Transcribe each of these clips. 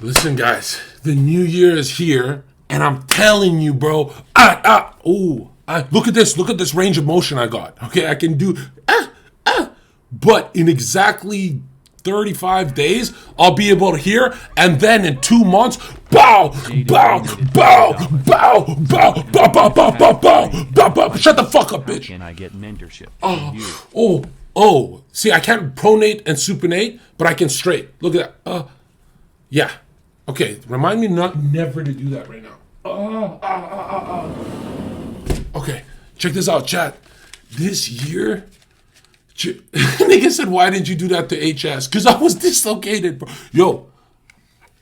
Listen, guys, the new year is here, and I'm telling you, bro. Look at this. Look at this range of motion I got. Okay, I can do but in exactly 35 days, I'll be able to hear, and then in 2 months, bow. Shut the fuck up, bitch. Can I get mentorship? See, I can't pronate and supinate, but I can straight. Look at that. Yeah. Okay, remind me never to do that right now. Okay, check this out, chat. This year, nigga said, why didn't you do that to HS? Because I was dislocated, bro. Yo,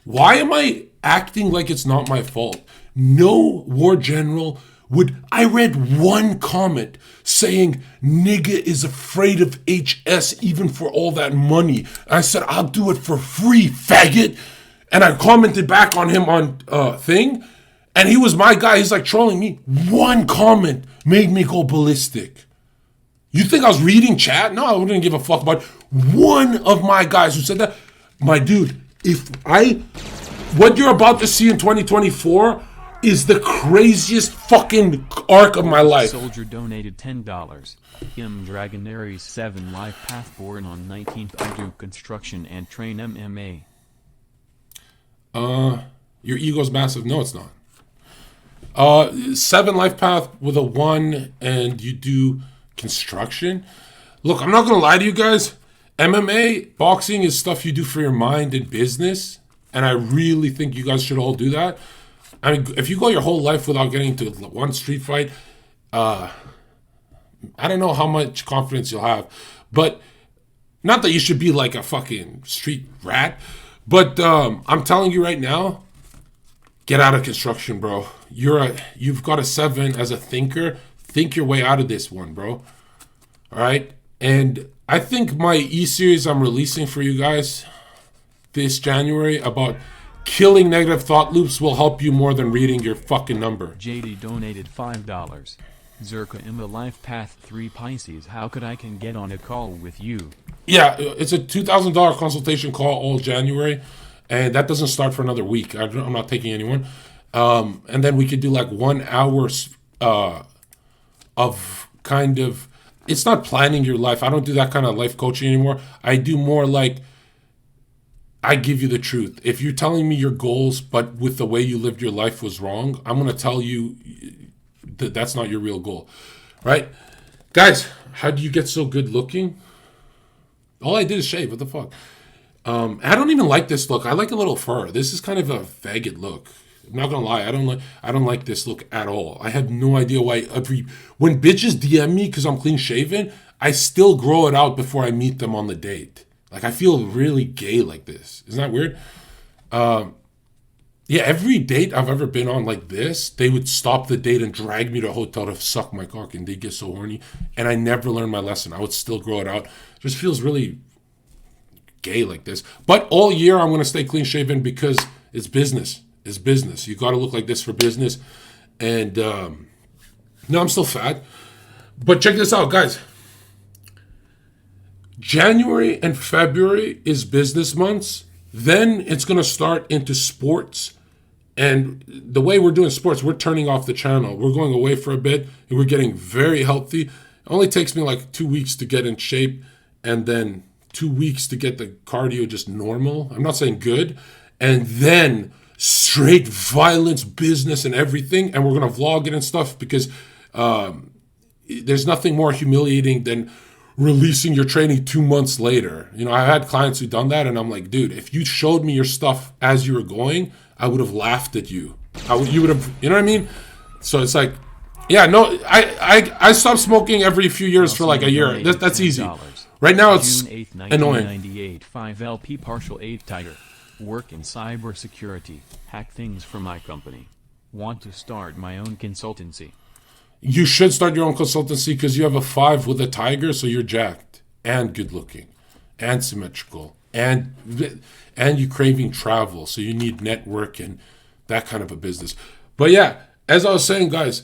why am I acting like it's not my fault? No war general would... I read one comment saying, nigga is afraid of HS even for all that money. I said, I'll do it for free, faggot. And I commented back on him on thing. And he was my guy. He's like trolling me. One comment made me go ballistic. You think I was reading chat? No, I wouldn't give a fuck about one of my guys who said that. My dude, what you're about to see in 2024 is the craziest fucking arc of my life. Soldier donated $10. Dragon Aries 7 life path born on 19th. I do construction and train MMA. Your ego's massive. No, it's not. 7 life path with a 1 and you do construction. Look, I'm not gonna lie to you guys. MMA, boxing is stuff you do for your mind and business, and I really think you guys should all do that. I mean, if you go your whole life without getting to one street fight, I don't know how much confidence you'll have. But not that you should be like a fucking street rat, but I'm telling you right now, get out of construction, bro. You've got a 7 as a thinker. Think your way out of this one, bro. All right? And I think my E-series I'm releasing for you guys this January about killing negative thought loops will help you more than reading your fucking number. JD donated $5. Zherka in the life path 3 Pisces. How could I can get on a call with you? Yeah, it's a $2,000 consultation call all January. And that doesn't start for another week. I'm not taking anyone. And then we could do like 1 hour of kind of, it's not planning your life. I don't do that kind of life coaching anymore. I do more like, I give you the truth. If you're telling me your goals, but with the way you lived your life was wrong, I'm going to tell you that that's not your real goal. Right? Guys, how do you get so good looking? All I did is shave. What the fuck? I don't even like this look. I like a little fur. This is kind of a faggot look. I'm not gonna lie. I don't like this look at all. I have no idea why. When bitches DM me because I'm clean shaven, I still grow it out before I meet them on the date. Like I feel really gay like this. Isn't that weird? Yeah. Every date I've ever been on like this, they would stop the date and drag me to a hotel to suck my cock, and they get so horny. And I never learned my lesson. I would still grow it out. It just feels really gay like this. But all year I'm gonna stay clean shaven because it's business. It's business. You gotta look like this for business. And no, I'm still fat. But check this out, guys. January and February is business months. Then it's gonna start into sports. And the way we're doing sports, we're turning off the channel. We're going away for a bit and we're getting very healthy. It only takes me like 2 weeks to get in shape and then 2 weeks to get the cardio just normal. I'm not saying good. And then straight violence, business, and everything. And we're going to vlog it and stuff because there's nothing more humiliating than releasing your training 2 months later. You know, I had clients who done that, and I'm like, dude, if you showed me your stuff as you were going, I would have laughed at you. You would have, you know what I mean? So it's like, yeah, no, I stopped smoking every few years for like a year. That's easy. Right now it's June 8th, annoying. 1998, 5LP partial 8 Tiger. Work in cybersecurity, hack things for my company. Want to start my own consultancy. You should start your own consultancy because you have a 5 with a tiger, so you're jacked and good looking and symmetrical and you craving travel, so you need network and that kind of a business. But yeah, as I was saying, guys,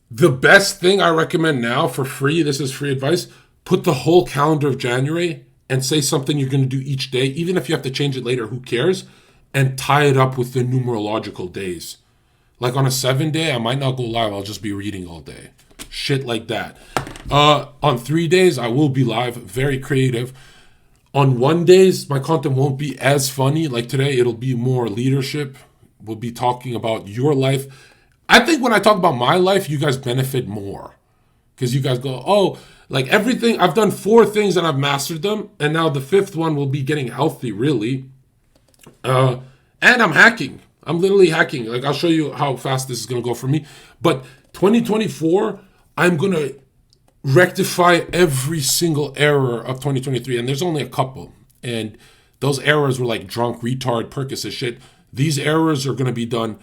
the best thing I recommend now for free, this is free advice, put the whole calendar of January and say something you're going to do each day, even if you have to change it later, who cares? And tie it up with the numerological days. Like on a 7-day, I might not go live. I'll just be reading all day. Shit like that. On 3 days, I will be live. Very creative. On 1 days, my content won't be as funny. Like today, it'll be more leadership. We'll be talking about your life. I think when I talk about my life, you guys benefit more. Because you guys go, oh, like everything. I've done 4 things and I've mastered them. And now the 5th one will be getting healthy, really. And I'm hacking. I'm literally hacking. Like, I'll show you how fast this is going to go for me. But 2024, I'm going to rectify every single error of 2023. And there's only a couple. And those errors were like drunk, retard, Percocet shit. These errors are going to be done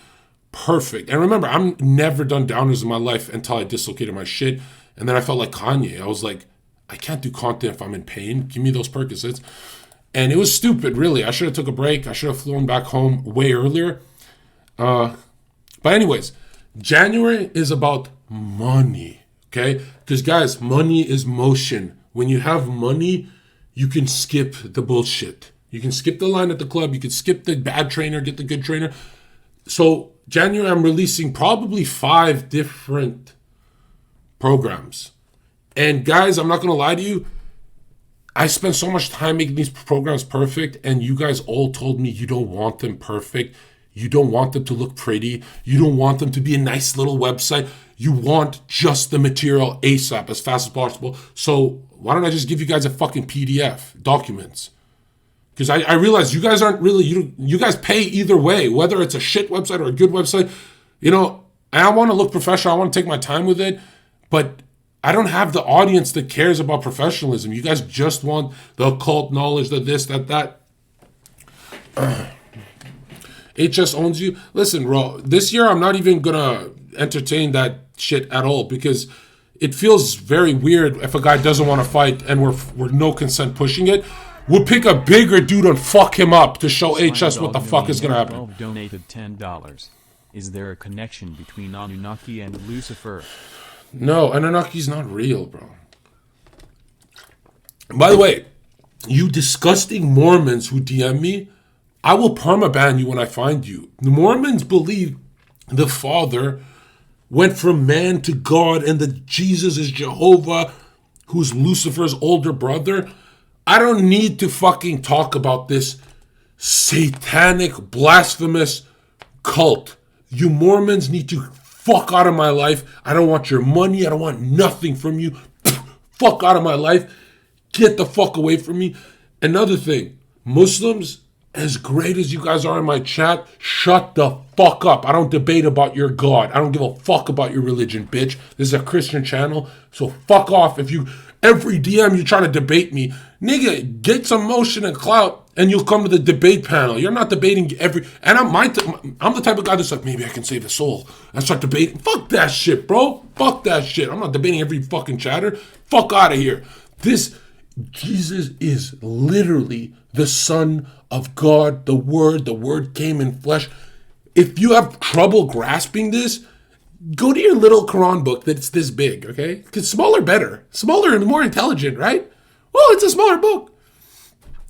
perfect. And remember, I'm never done downers in my life until I dislocated my shit. And then I felt like Kanye. I was like, I can't do content if I'm in pain. Give me those Percocets. And it was stupid, really. I should have took a break. I should have flown back home way earlier. But anyways, January is about money, okay? Because guys, money is motion. When you have money, you can skip the bullshit. You can skip the line at the club. You can skip the bad trainer, get the good trainer. So January, I'm releasing probably 5 different programs. And guys, I'm not going to lie to you. I spent so much time making these programs perfect, and you guys all told me you don't want them perfect. You don't want them to look pretty. You don't want them to be a nice little website. You want just the material ASAP, as fast as possible. So why don't I just give you guys a fucking PDF, documents? Because I realize you guys aren't really, you guys pay either way, whether it's a shit website or a good website. You know, I want to look professional. I want to take my time with it. But I don't have the audience that cares about professionalism. You guys just want the occult knowledge, the this, that. HS owns you. Listen, bro, this year I'm not even going to entertain that shit at all because it feels very weird if a guy doesn't want to fight and we're no consent pushing it. We'll pick a bigger dude and fuck him up to show HS what the fuck is going to happen. Donated $10. Is there a connection between Anunnaki and Lucifer? No, Anunnaki's not real, bro. By the way, you disgusting Mormons who DM me, I will permaban you when I find you. The Mormons believe the Father went from man to God and that Jesus is Jehovah, who's Lucifer's older brother. I don't need to fucking talk about this satanic, blasphemous cult. You Mormons need to fuck out of my life. I don't want your money. I don't want nothing from you. Fuck out of my life. Get the fuck away from me. Another thing, Muslims, as great as you guys are in my chat, shut the fuck up. I don't debate about your God. I don't give a fuck about your religion, bitch. This is a Christian channel, so fuck off. If you, every DM you trying to debate me, nigga, get some motion and clout, and you'll come to the debate panel. You're not debating and I'm the type of guy that's like, maybe I can save a soul. I start debating. Fuck that shit, bro. Fuck that shit. I'm not debating every fucking chatter. Fuck out of here. Jesus is literally the Son of God, the Word came in flesh. If you have trouble grasping this, go to your little Quran book that's this big, okay? Because smaller better. Smaller and more intelligent, right? Well, it's a smaller book.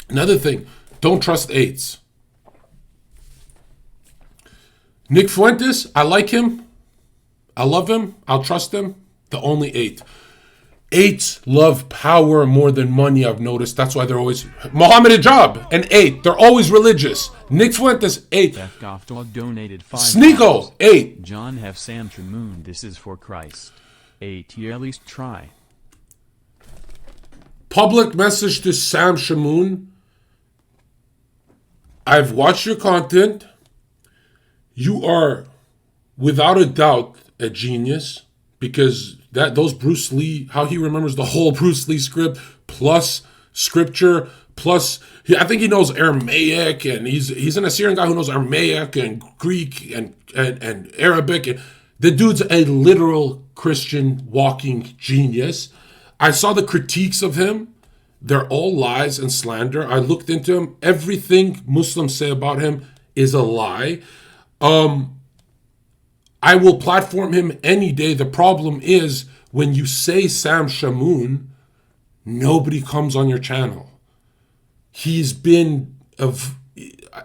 Another thing, don't trust 8s. Nick Fuentes, I like him. I love him. I'll trust him. The only 8. 8s love power more than money, I've noticed. That's why they're always... Mohammed Hijab, an 8. They're always religious. Nick Fuentes, 8. Donated $5. Sneeko, 8. John have Sam Shamoon, this is for Christ. 8, you at least try. Public message to Sam Shamoon. I've watched your content. You are, without a doubt, a genius. Because those Bruce Lee, how he remembers the whole Bruce Lee script, plus scripture, plus I think he knows Aramaic, and he's an Assyrian guy who knows Aramaic and Greek and Arabic. And the dude's a literal Christian walking genius. I saw the critiques of him. They're all lies and slander. I looked into him. Everything Muslims say about him is a lie. I will platform him any day. The problem is when you say Sam Shamoon, nobody comes on your channel. He's been of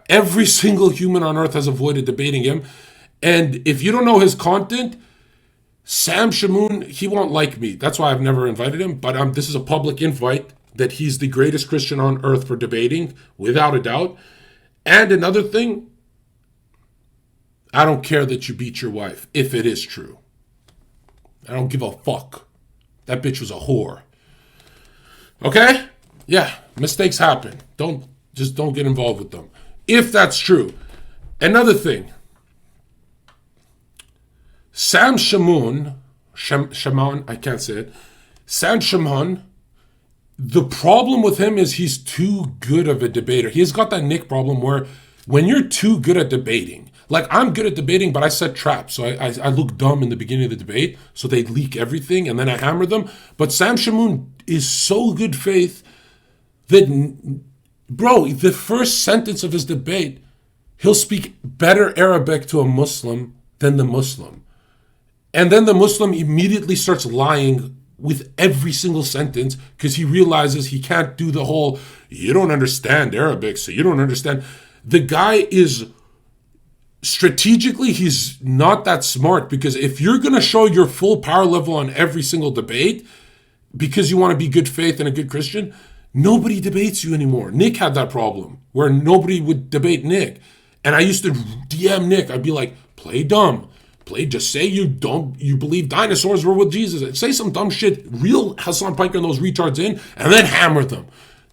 every single human on earth has avoided debating him. And if you don't know his content, Sam Shamoun, he won't like me. That's why I've never invited him. But this is a public invite that he's the greatest Christian on earth for debating, without a doubt. And another thing, I don't care that you beat your wife, if it is true. I don't give a fuck. That bitch was a whore. Okay? Yeah, mistakes happen. Don't get involved with them. If that's true. Another thing. Sam Shamoun, I can't say it. Sam Shamoun, the problem with him is he's too good of a debater. He's got that Nick problem where when you're too good at debating, like I'm good at debating, but I set traps. So I look dumb in the beginning of the debate, so they leak everything, and then I hammer them. But Sam Shamoun is so good faith that, bro, the first sentence of his debate, he'll speak better Arabic to a Muslim than the Muslim. And then the Muslim immediately starts lying with every single sentence because he realizes he can't do the whole, you don't understand Arabic, so you don't understand. The guy is, strategically, he's not that smart, because if you're going to show your full power level on every single debate because you want to be good faith and a good Christian, nobody debates you anymore. Nick had that problem where nobody would debate Nick. And I used to DM Nick. I'd be like, play dumb. Just say you believe dinosaurs were with Jesus. Say some dumb shit, reel Hassan Piker and those retards in, and then hammer them.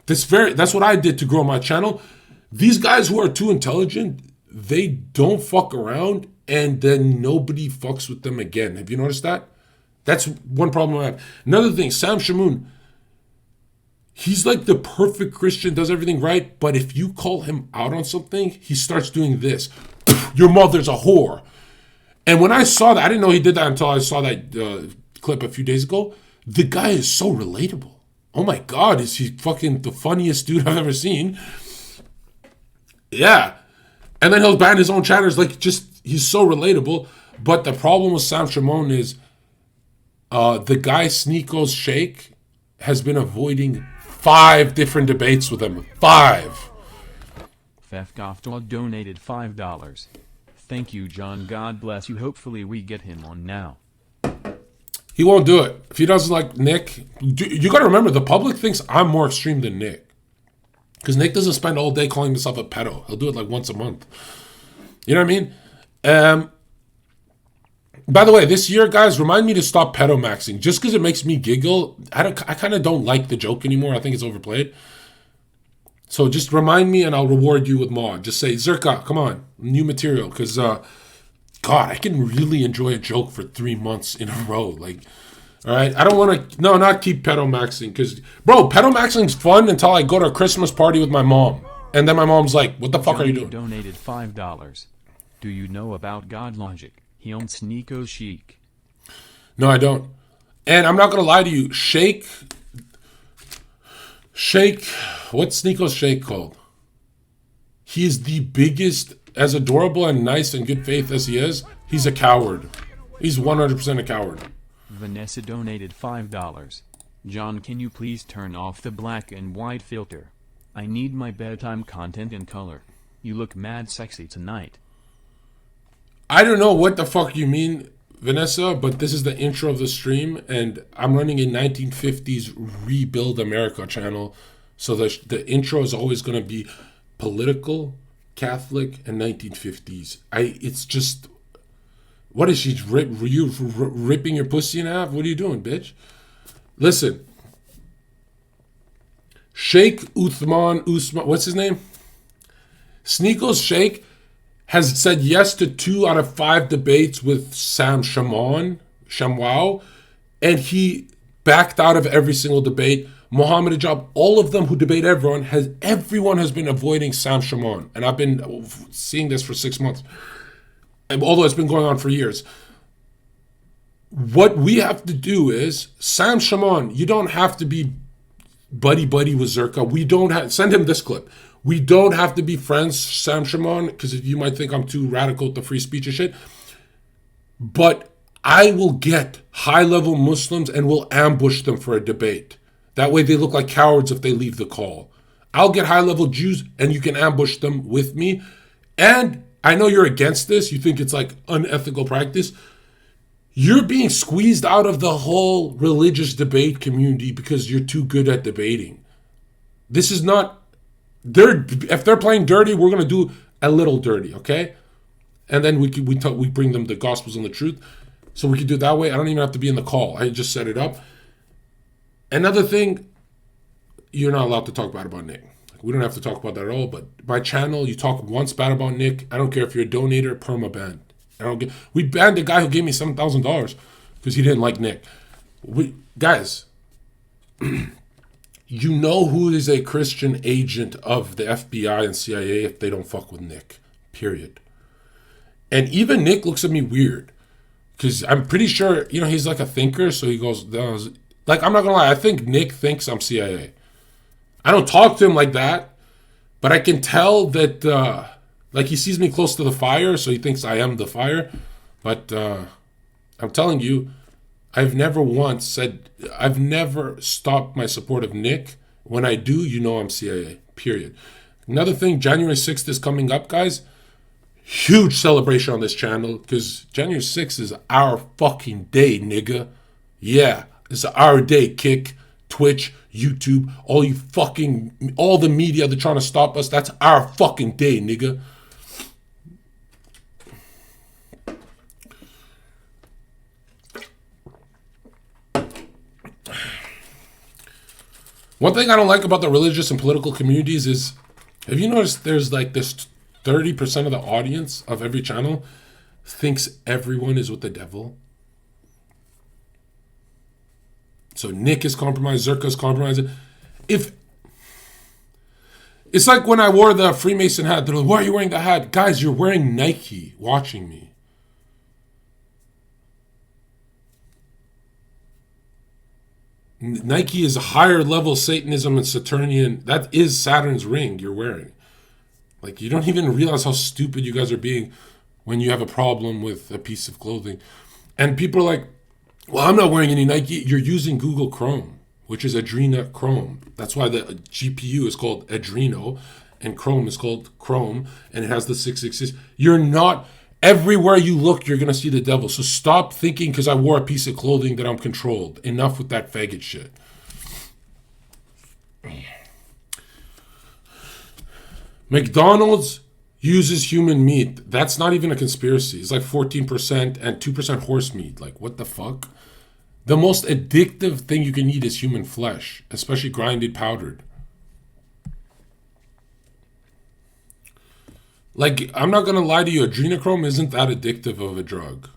That's what I did to grow my channel. These guys who are too intelligent, they don't fuck around, and then nobody fucks with them again. Have you noticed that? That's one problem I have. Another thing, Sam Shamoun, he's like the perfect Christian, does everything right, but if you call him out on something, he starts doing this. Your mother's a whore. And when I saw that, I didn't know he did that until I saw that clip a few days ago. The guy is so relatable. Oh my God, is he fucking the funniest dude I've ever seen? Yeah. And then he'll ban his own chatters. He's so relatable. But the problem with Sam Shamoun is the guy Sneako's Shake has been avoiding 5 different debates with him. 5. Fefkoftol donated $5. Thank you, John. God bless you. Hopefully we get him on now. He won't do it. If he doesn't like Nick, you got to remember, the public thinks I'm more extreme than Nick. Because Nick doesn't spend all day calling himself a pedo. He'll do it like once a month. You know what I mean? By the way, this year, guys, remind me to stop pedo maxing. Just because it makes me giggle, I kind of don't like the joke anymore. I think it's overplayed. So just remind me and I'll reward you with more. Just say, Zherka, come on, new material. Because, God, I can really enjoy a joke for 3 months in a row. Like, all right, I don't want to, not keep pedo maxing. Because, bro, pedo maxing's fun until I go to a Christmas party with my mom. And then my mom's like, what the fuck are you doing? Donated $5. Do you know about God Logic? He owns Sneeko Chic. No, I don't. And I'm not going to lie to you. Shake, what's Sneako's Shake called? He is the biggest, as adorable and nice and good faith as he is, he's a coward. He's 100% a coward. Vanessa donated $5. John, can you please turn off the black and white filter? I need my bedtime content in color. You look mad sexy tonight. I don't know what the fuck you mean, Vanessa, but this is the intro of the stream, and I'm running a 1950s Rebuild America channel, so the intro is always going to be political, Catholic, and 1950s. It's just, what is she, ripping your pussy in half? What are you doing, bitch? Listen, Sheikh Usman, what's his name? Sneako's Sheikh has said yes to 2 out of 5 debates with Sam Shamoun, and he backed out of every single debate. Mohammed Ajab, all of them who debate everyone has been avoiding Sam Shamoun, and I've been seeing this for 6 months, although it's been going on for years. What we have to do is, Sam Shamoun, you don't have to be buddy with Zherka. Send him this clip. We don't have to be friends, Sam Shamoun, because you might think I'm too radical with the free speech and shit. But I will get high-level Muslims and will ambush them for a debate. That way they look like cowards if they leave the call. I'll get high-level Jews, and you can ambush them with me. And I know you're against this. You think it's like unethical practice. You're being squeezed out of the whole religious debate community because you're too good at debating. This is not... If they're playing dirty, we're going to do a little dirty, okay? And then we bring them the Gospels and the truth. So we can do it that way. I don't even have to be in the call. I just set it up. Another thing, you're not allowed to talk bad about Nick. We don't have to talk about that at all. But my channel, you talk once bad about Nick. I don't care if you're a donator, perma-banned. We banned the guy who gave me $7,000 because he didn't like Nick. Guys, you know who is a Christian agent of the FBI and CIA if they don't fuck with Nick. Period. And even Nick looks at me weird. Because I'm pretty sure, he's like a thinker, so he goes, like, I'm not going to lie, I think Nick thinks I'm CIA. I don't talk to him like that, but I can tell that, like, he sees me close to the fire, so he thinks I am the fire. But I'm telling you, I've never stopped my support of Nick. When I do, I'm CIA, period. Another thing, January 6th is coming up, guys. Huge celebration on this channel because January 6th is our fucking day, nigga. Yeah, it's our day, Kick, Twitch, YouTube, all the media that are trying to stop us. That's our fucking day, nigga. One thing I don't like about the religious and political communities is, have you noticed there's like this 30% of the audience of every channel thinks everyone is with the devil? So Nick is compromised, Zherka is compromised. It's like when I wore the Freemason hat, they're like, why are you wearing the hat? Guys, you're wearing Nike watching me. Nike is a higher level Satanism and Saturnian. That is Saturn's ring you're wearing. Like, you don't even realize how stupid you guys are being when you have a problem with a piece of clothing. And people are like, well, I'm not wearing any Nike. You're using Google Chrome, which is Adrenochrome. That's why the GPU is called Adreno and Chrome is called Chrome, and it has the 666. You're not... Everywhere you look, you're going to see the devil. So stop thinking because I wore a piece of clothing that I'm controlled. Enough with that faggot shit. McDonald's uses human meat. That's not even a conspiracy. It's like 14% and 2% horse meat. Like, what the fuck? The most addictive thing you can eat is human flesh, especially grinded, powdered. Like, I'm not going to lie to you, adrenochrome isn't that addictive of a drug.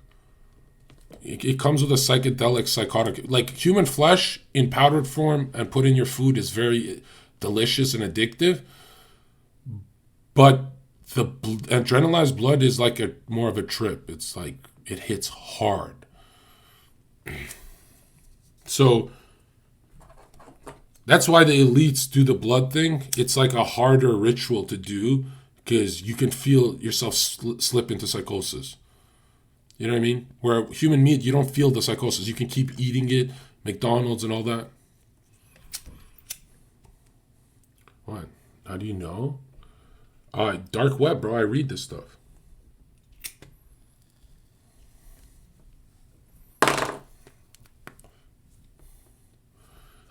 It comes with a psychedelic, psychotic... Like, human flesh in powdered form and put in your food is very delicious and addictive. But the adrenalized blood is like more of a trip. It's like, it hits hard. So, that's why the elites do the blood thing. It's like a harder ritual to do because you can feel yourself slip into psychosis. You know what I mean? Where human meat, you don't feel the psychosis. You can keep eating it, McDonald's and all that. What? How do you know? Dark web, bro. I read this stuff.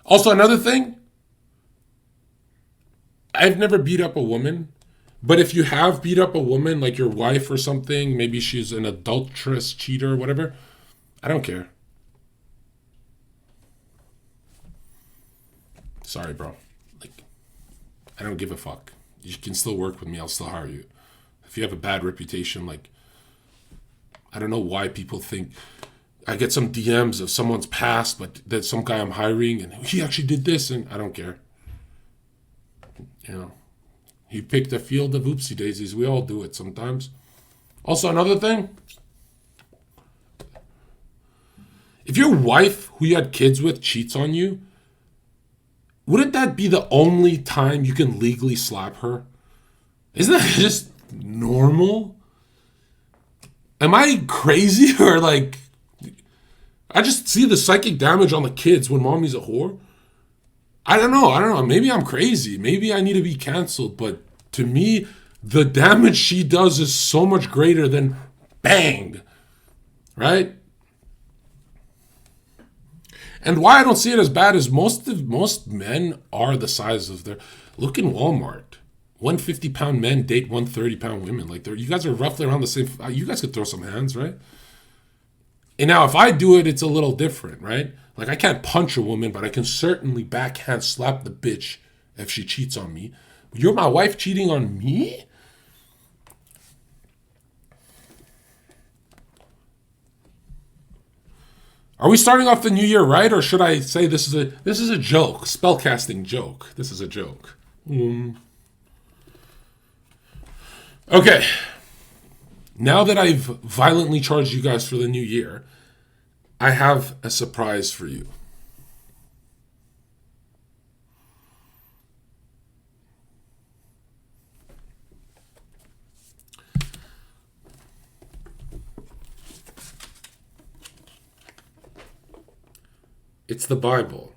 Also, another thing. I've never beat up a woman. But if you have beat up a woman, like your wife or something, maybe she's an adulteress, cheater, or whatever, I don't care. Sorry, bro. Like, I don't give a fuck. You can still work with me. I'll still hire you. If you have a bad reputation, like, I don't know why people think... I get some DMs of someone's past, but there's some guy I'm hiring, and he actually did this, and I don't care. You know? He picked a field of oopsie daisies. We all do it sometimes. Also, another thing. If your wife, who you had kids with, cheats on you, wouldn't that be the only time you can legally slap her? Isn't that just normal? Am I crazy or like... I just see the psychic damage on the kids when mommy's a whore. I don't know. I don't know. Maybe I'm crazy. Maybe I need to be canceled. But to me, the damage she does is so much greater than bang, right? And why I don't see it as bad is most men are the size of their. Look in Walmart. 150-pound men date 130-pound women. Like you guys are roughly around the same. You guys could throw some hands, right? And now if I do it, it's a little different, right? Like I can't punch a woman, but I can certainly backhand slap the bitch if she cheats on me. You're my wife cheating on me? Are we starting off the new year right, or should I say this is a joke, spellcasting joke? This is a joke. Okay. Now that I've violently charged you guys for the new year, I have a surprise for you. It's the Bible.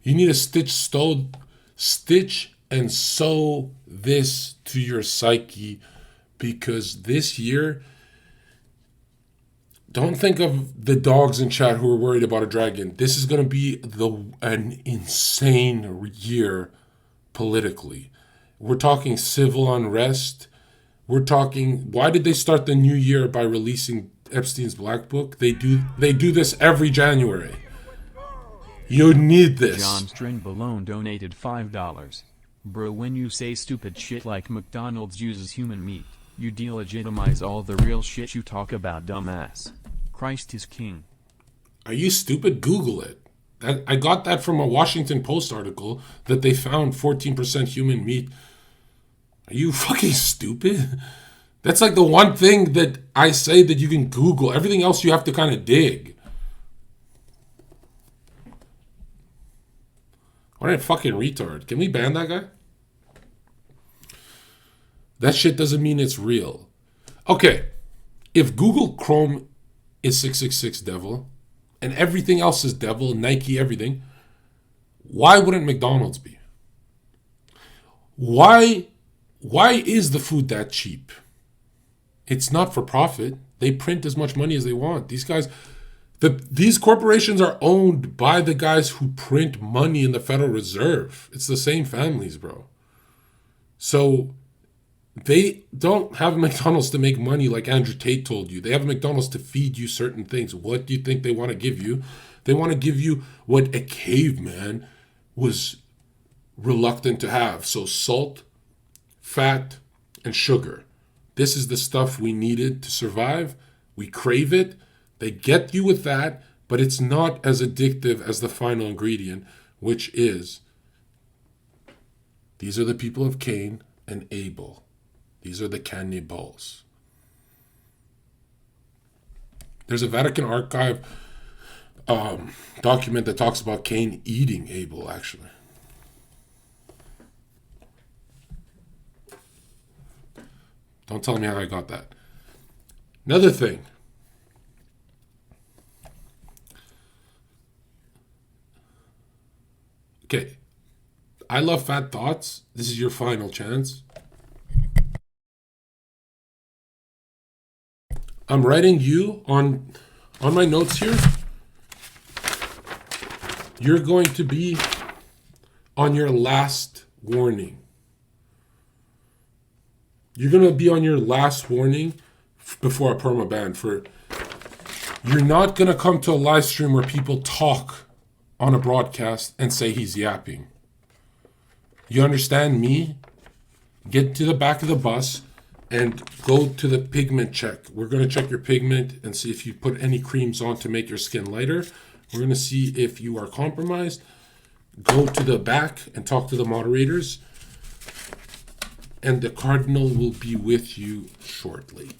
You need to stitch and sew this to your psyche, because this year, don't think of the dogs in chat who are worried about a dragon. This is going to be an insane year politically. We're talking civil unrest. We're talking, why did they start the new year by releasing Epstein's Black Book? They do this every January. You need this. John Stringbalone donated $5. Bro, when you say stupid shit like McDonald's uses human meat, you delegitimize all the real shit you talk about, dumbass. Christ is king. Are you stupid? Google it. I got that from a Washington Post article that they found 14% human meat. Are you fucking stupid? That's like the one thing that I say that you can Google. Everything else you have to kind of dig. What a fucking retard. Can we ban that guy? That shit doesn't mean it's real. Okay, if Google Chrome is 666 devil and everything else is devil, Nike, everything, why wouldn't McDonald's be? Why is the food that cheap? It's not for profit. They print as much money as they want. These guys, these corporations are owned by the guys who print money in the Federal Reserve. It's the same families, bro. So they don't have McDonald's to make money like Andrew Tate told you. They have McDonald's to feed you certain things. What do you think they want to give you? They want to give you what a caveman was reluctant to have. So salt, fat, and sugar. This is the stuff we needed to survive. We crave it. They get you with that, but it's not as addictive as the final ingredient, which is, these are the people of Cain and Abel. These are the cannibals. There's a Vatican archive document that talks about Cain eating Abel, actually. Don't tell me how I got that. Another thing. Okay. I love fat thoughts. This is your final chance. I'm writing you on my notes here. You're going to be on your last warning. You're going to be on your last warning before a permaban for, you're not going to come to a live stream where people talk on a broadcast and say he's yapping. You understand me? Get to the back of the bus and go to the pigment check. We're going to check your pigment and see if you put any creams on to make your skin lighter. We're going to see if you are compromised. Go to the back and talk to the moderators. And the cardinal will be with you shortly.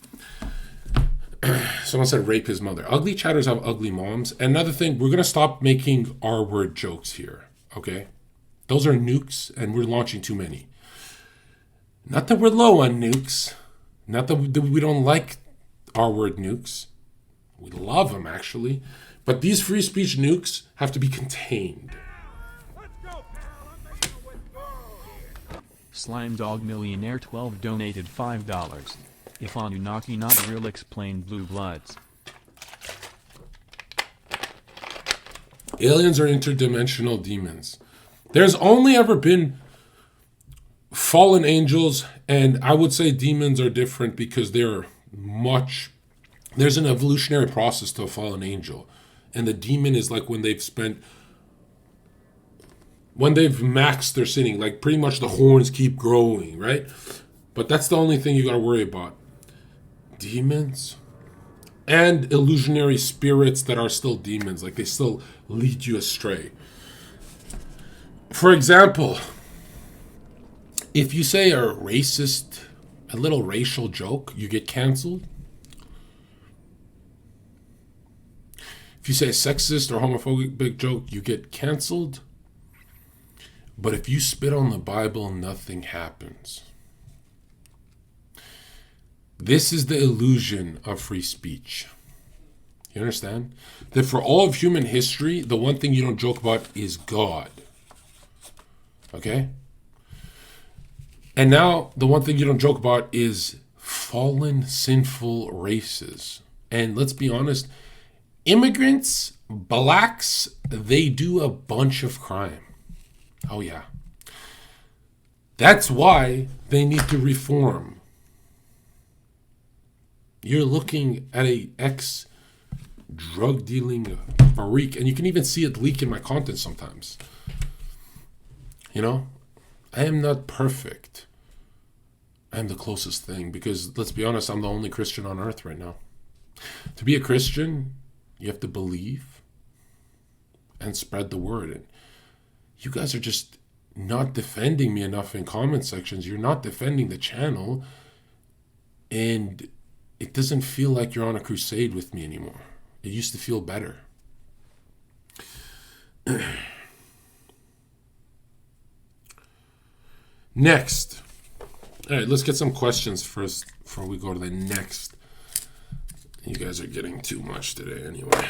Someone said rape his mother. Ugly chatters have ugly moms. Another thing, we're going to stop making R-word jokes here, okay? Those are nukes, and we're launching too many. Not that we're low on nukes. Not that we don't like R-word nukes. We love them, actually. But these free speech nukes have to be contained. Slime Dog Millionaire 12 donated $5. If Anunnaki not real, explain Blue Bloods. Aliens are interdimensional demons. There's only ever been fallen angels, and I would say demons are different because there's an evolutionary process to a fallen angel. And the demon is like when they've maxed their sinning, like pretty much the horns keep growing, right? But that's the only thing you got to worry about. Demons and illusionary spirits that are still demons, like they still lead you astray. For example, if you say a little racial joke, you get canceled. If you say a sexist or homophobic joke, you get canceled. But if you spit on the Bible, nothing happens. This is the illusion of free speech. You understand? That for all of human history, the one thing you don't joke about is God. Okay? And now, the one thing you don't joke about is fallen, sinful races. And let's be honest, immigrants, blacks, they do a bunch of crime. Oh yeah. That's why they need to reform. You're looking at a ex-drug dealing freak, and you can even see it leak in my content sometimes. You know? I am not perfect. I am the closest thing, because let's be honest, I'm the only Christian on earth right now. To be a Christian, you have to believe and spread the word. And you guys are just not defending me enough in comment sections. You're not defending the channel. And it doesn't feel like you're on a crusade with me anymore. It used to feel better. Next. All right, let's get some questions first before we go to the next. You guys are getting too much today anyway.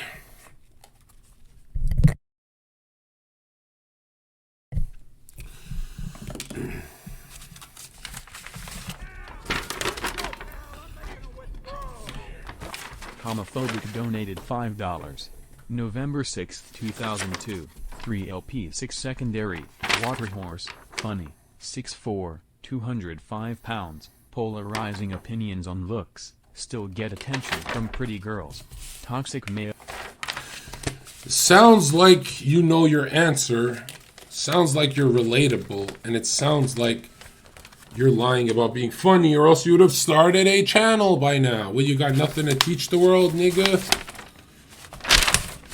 Homophobic donated $5. November 6, 2002. 3LP 6 secondary. Waterhorse. Funny. 6'4", 205 pounds. Polarizing opinions on looks. Still get attention from pretty girls. Toxic male. Sounds like you know your answer. Sounds like you're relatable. And it sounds like you're lying about being funny, or else you would have started a channel by now. Well, you got nothing to teach the world, nigga.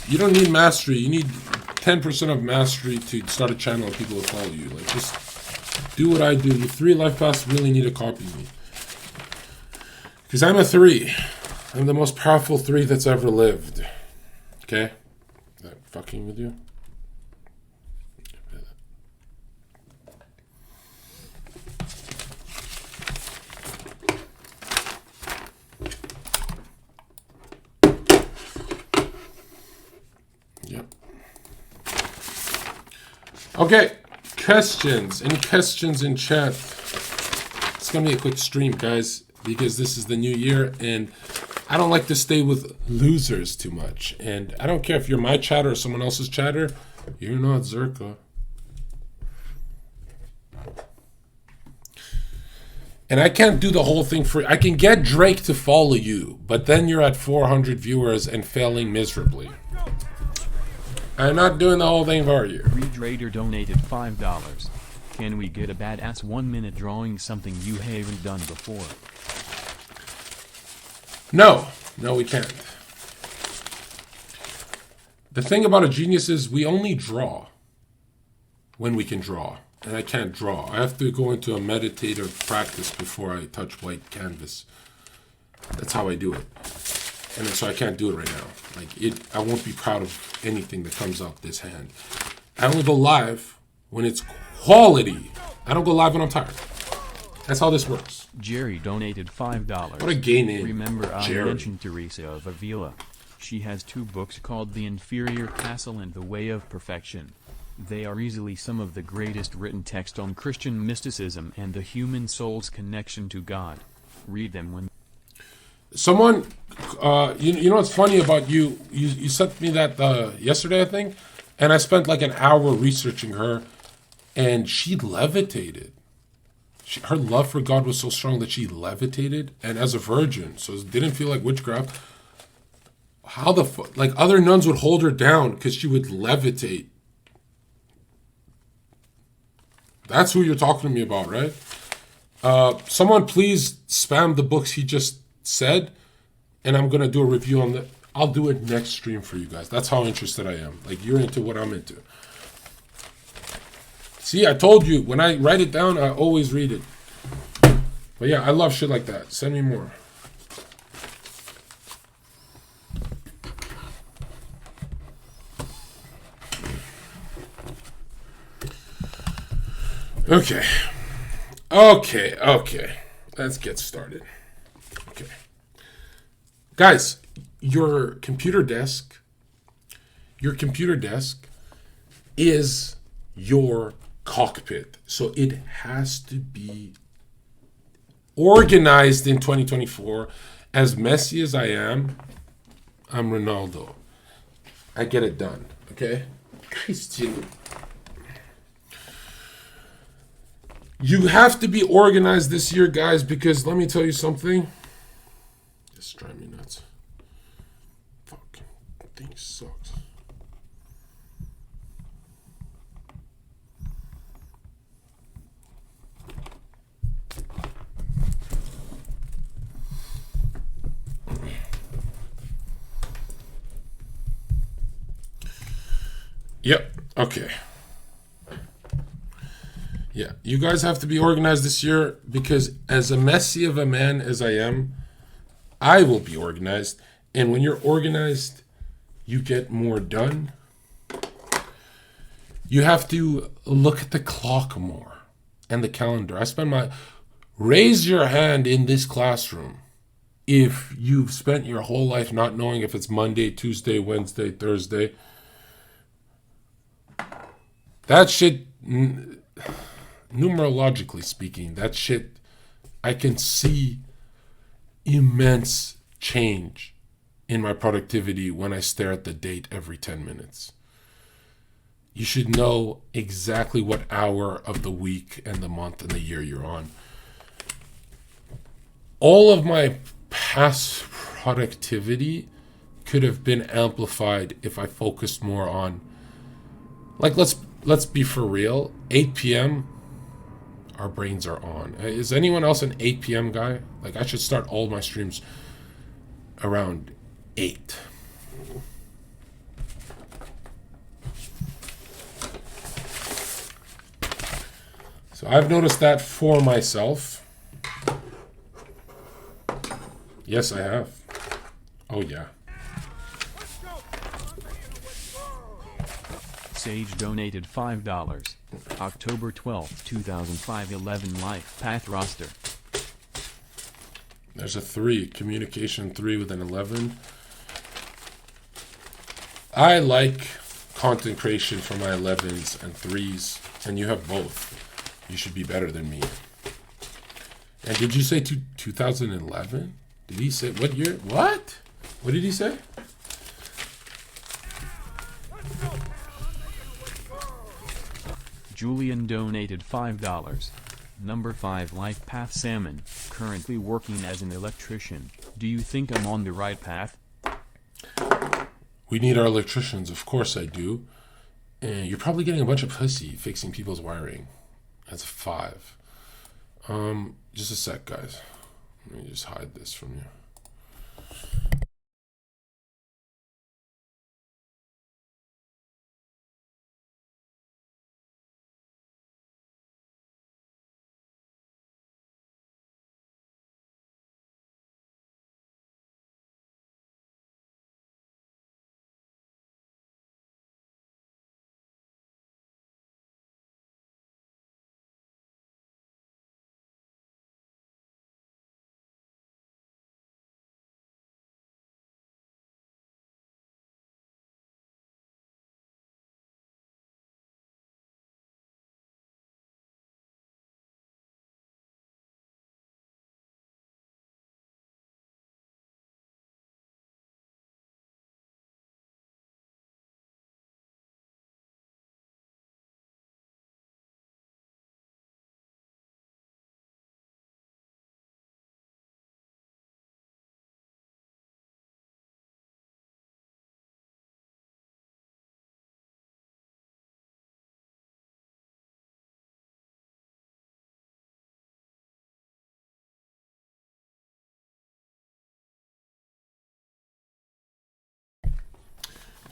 You don't need mastery. You need 10% of mastery to start a channel and people will follow you. Like, just do what I do. You 3 life paths really need to copy me. Because I'm a 3. I'm the most powerful 3 that's ever lived. Okay? Is that fucking with you? Okay, questions. Any questions in chat? It's gonna be a quick stream, guys, because this is the new year, and I don't like to stay with losers too much. And I don't care if you're my chatter or someone else's chatter. You're not Zherka. And I can't do the whole thing for. I can get Drake to follow you, but then you're at 400 viewers and failing miserably. I'm not doing the whole thing for you. Reed Raider donated $5. Can we get a badass 1-minute drawing, something you haven't done before? No, we can't. The thing about a genius is we only draw when we can draw. And I can't draw. I have to go into a meditative practice before I touch white canvas. That's how I do it. And so I can't do it right now. I won't be proud of anything that comes out this hand. I only go live when it's quality. I don't go live when I'm tired. That's how this works. Jerry donated $5. What a gay name. Remember I Jerry. mentioned Teresa of Avila. She has 2 books called The Inferior Castle and The Way of Perfection. They are easily some of the greatest written text on Christian mysticism and the human soul's connection to God. Read them when... Someone, you know what's funny about you? You sent me that yesterday, I think, and I spent like an hour researching her, and she levitated. Her love for God was so strong that she levitated, and as a virgin, so it didn't feel like witchcraft. How the fuck? Like other nuns would hold her down because she would levitate. That's who you're talking to me about, right? Someone please spam the books he just said, and I'm gonna do a review on that. I'll do it next stream for you guys. That's how interested I am. Like you're into what I'm into. See, I told you when I write it down, I always read it. But yeah, I love shit like that. Send me more. Okay. Let's get started. Okay. Guys, your computer desk is your cockpit. So it has to be organized in 2024. As messy as I am, I'm Ronaldo. I get it done, okay? Christian. You have to be organized this year, guys, because let me tell you something. This drives me nuts. Fucking thing sucks. Yep. Okay. Yeah, you guys have to be organized this year because as messy of a man as I am, I will be organized. And when you're organized, you get more done. You have to look at the clock more and the calendar. Raise your hand in this classroom if you've spent your whole life not knowing if it's Monday, Tuesday, Wednesday, Thursday. That shit, numerologically speaking, that shit, I can see immense change in my productivity when I stare at the date every 10 minutes. You should know exactly what hour of the week and the month and the year you're on. All of my past productivity could have been amplified if I focused more on, like, let's be for real, 8 p.m., our brains are on. Is anyone else an 8 p.m. guy? Like, I should start all my streams around 8. So I've noticed that for myself. Yes, I have. Oh, yeah. Sage donated $5. October 12, 2005 11 Life Path roster. There's a 3. Communication 3 with an 11. I like content creation for my 11s and 3s, and you have both. You should be better than me. And did you say 2011? Did he say what year? What? What did he say? Julian donated $5. Number 5 Life Path Salmon, currently working as an electrician. Do you think I'm on the right path? We need our electricians. Of course I do. And you're probably getting a bunch of pussy fixing people's wiring. That's a 5. Just a sec, guys. Let me just hide this from you.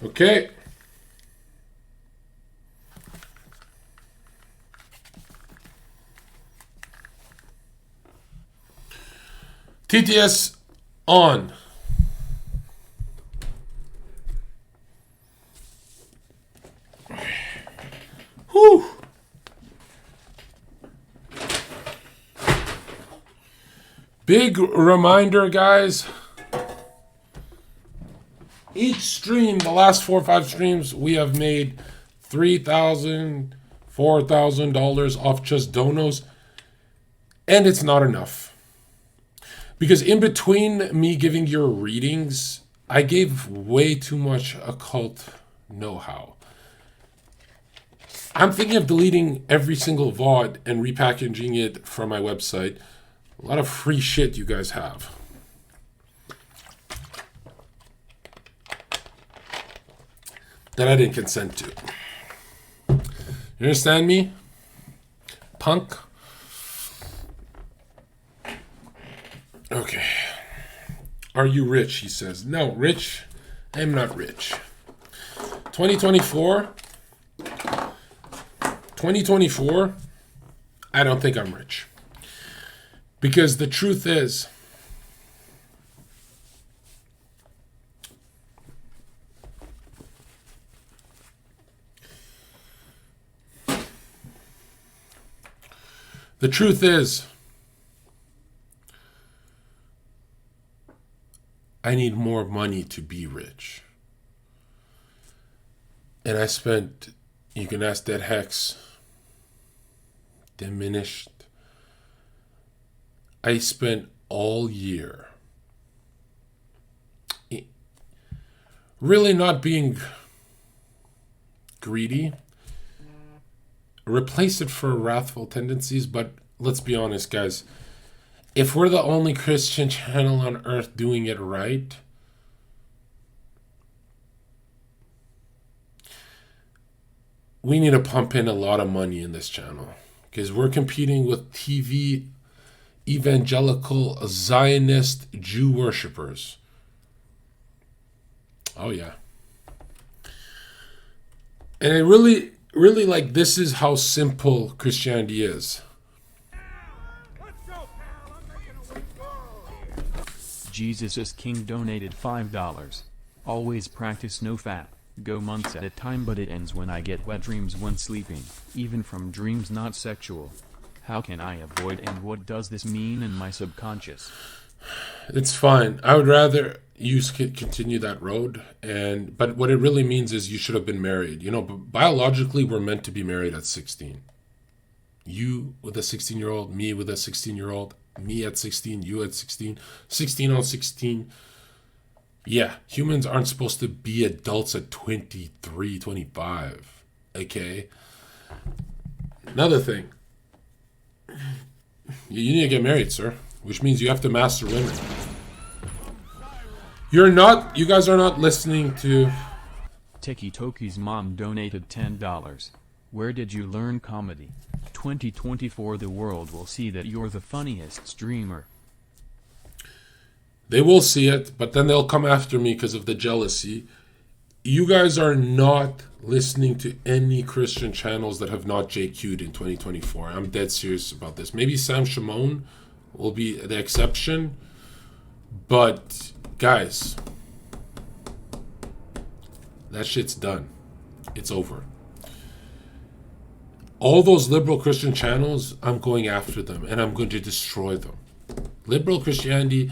Okay. TTS on. Whew. Big reminder, guys. Each stream, the last 4 or 5 streams, we have made $3,000, $4,000 off just donos. And it's not enough. Because in between me giving your readings, I gave way too much occult know-how. I'm thinking of deleting every single VOD and repackaging it from my website. A lot of free shit you guys have. That I didn't consent to. You understand me? Punk? Okay. Are you rich? He says. No, rich? I'm not rich. 2024? 2024? I don't think I'm rich. Because the truth is, I need more money to be rich. And I spent, you can ask that Hex, diminished. I spent all year really not being greedy. Replace it for wrathful tendencies, but let's be honest, guys. If we're the only Christian channel on earth doing it right, we need to pump in a lot of money in this channel. Because we're competing with TV evangelical Zionist Jew worshippers. Oh yeah. And it really, like, this is how simple Christianity is. Jesus is King donated $5. Always practice no fap. Go months at a time, but it ends when I get wet dreams when sleeping, even from dreams not sexual. How can I avoid, and what does this mean in my subconscious? It's fine. I would rather you continue that road, but what it really means is you should have been married. You know, biologically we're meant to be married at 16. You with a 16-year-old, me with a 16-year-old, me at 16, you at 16, 16 on 16. Yeah, humans aren't supposed to be adults at 23, 25. Okay? Another thing. You need to get married, sir. Which means you have to master women. You guys are not listening to... Tiki Toki's mom donated $10. Where did you learn comedy? 2024, the world will see that you're the funniest streamer. They will see it, but then they'll come after me because of the jealousy. You guys are not listening to any Christian channels that have not JQ'd in 2024. I'm dead serious about this. Maybe Sam Shimon will be the exception. But, guys, that shit's done. It's over. All those liberal Christian channels, I'm going after them, and I'm going to destroy them. Liberal Christianity,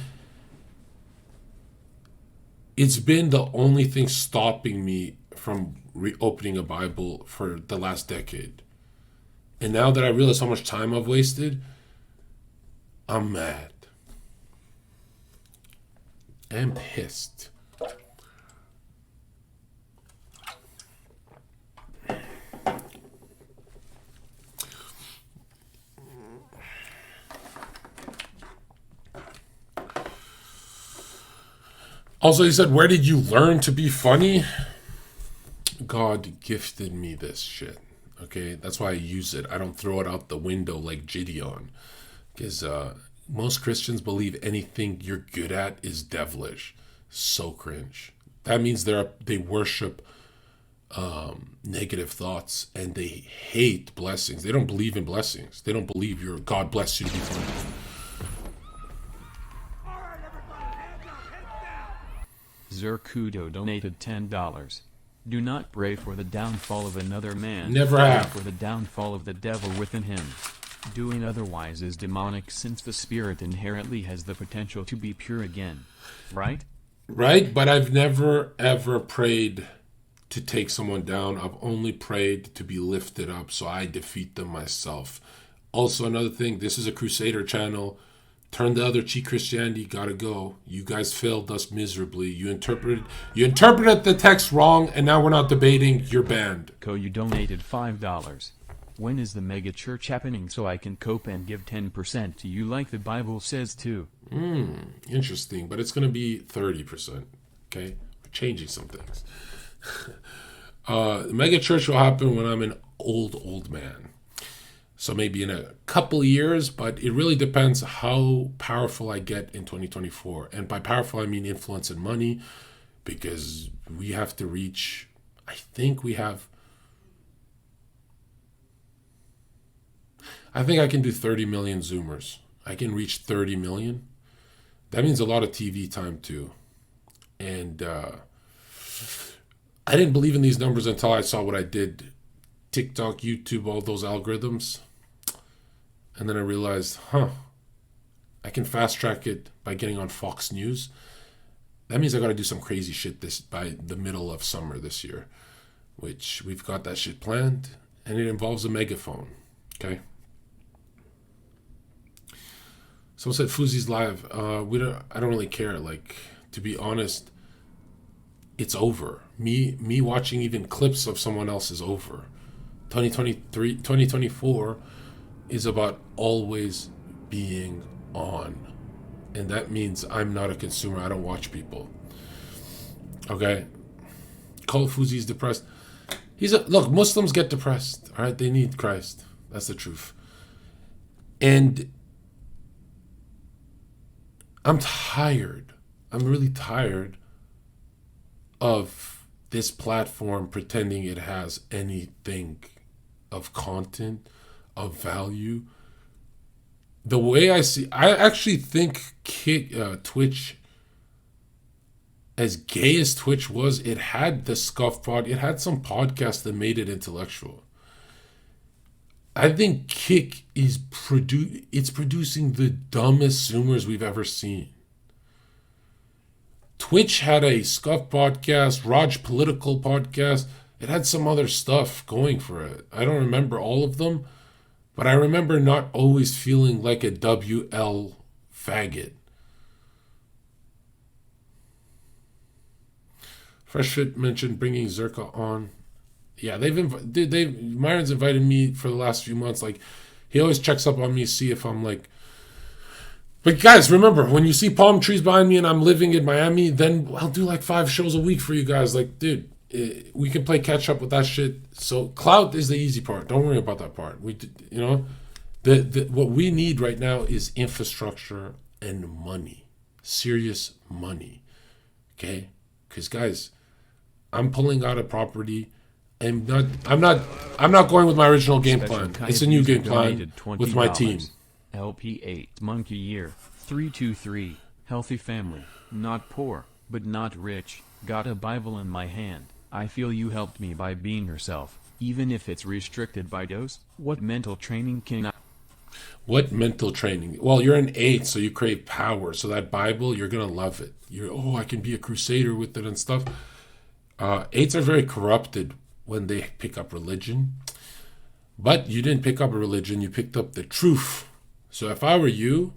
it's been the only thing stopping me from reopening a Bible for the last decade. And now that I realize how much time I've wasted, I'm mad. I'm pissed. Also, he said, where did you learn to be funny? God gifted me this shit. Okay? That's why I use it. I don't throw it out the window like Gideon. Because most Christians believe anything you're good at is devilish. So cringe. That means they worship negative thoughts, and they hate blessings. They don't believe in blessings. They don't believe your God bless you to be fine. Zherka donated $10. Do not pray for the downfall of another man. Never Pray have. for the downfall of the devil within him. Doing otherwise is demonic, since the spirit inherently has the potential to be pure again. Right? Right? But I've never, ever prayed to take someone down. I've only prayed to be lifted up, so I defeat them myself. Also, another thing, this is a Crusader channel. Turn the other cheek, Christianity, gotta go. You guys failed us miserably. You interpreted the text wrong, and now we're not debating. You're banned. You donated $5. When is the mega church happening so I can cope and give 10% to you like the Bible says too? Interesting, but it's gonna be 30%. Okay, we're changing some things. The mega church will happen when I'm an old man. So maybe in a couple of years, but it really depends how powerful I get in 2024. And by powerful, I mean influence and money, because we have to reach, I think I can do 30 million Zoomers. I can reach 30 million. That means a lot of TV time too. And I didn't believe in these numbers until I saw what I did. TikTok, YouTube, all those algorithms. And then I realized, I can fast track it by getting on Fox News. That means I got to do some crazy shit by the middle of summer this year, which we've got that shit planned, and it involves a megaphone. Okay. Someone said Fuzi's live. I don't really care. Like, to be honest, it's over. Me watching even clips of someone else is over. 2024 is about always being on. And that means I'm not a consumer. I don't watch people. Okay? Call Fuzi's depressed. Look, Muslims get depressed. All right? They need Christ. That's the truth. And I'm tired. I'm really tired of this platform pretending it has anything of content, of value. The way I actually think Twitch, as gay as Twitch was, it had the scuff pod. It had some podcasts that made it intellectual. I think Kick is producing the dumbest Zoomers we've ever seen. Twitch had a scuff podcast, Raj political podcast. It had some other stuff going for it. I don't remember all of them, but I remember not always feeling like a WL faggot. Fresh Fit mentioned bringing Zherka on. Yeah, Myron's invited me for the last few months. Like, he always checks up on me, see if I'm like. But guys, remember, when you see palm trees behind me and I'm living in Miami, then I'll do like 5 shows a week for you guys. Like, dude, we can play catch up with that shit. So clout is the easy part. Don't worry about that part. What we need right now is infrastructure and money, serious money. Okay, because guys, I'm pulling out a property. I'm not going with my original game plan. It's a new game plan with my team. LP8 Monkey Year 323. Healthy family, not poor, but not rich. Got a Bible in my hand. I feel you helped me by being yourself, even if it's restricted by dose. What mental training can I? What mental training? Well, you're an 8, so you crave power. So that Bible, you're gonna love it. I can be a crusader with it and stuff. 8s are very corrupted when they pick up religion. But you didn't pick up a religion, you picked up the truth. So if I were you,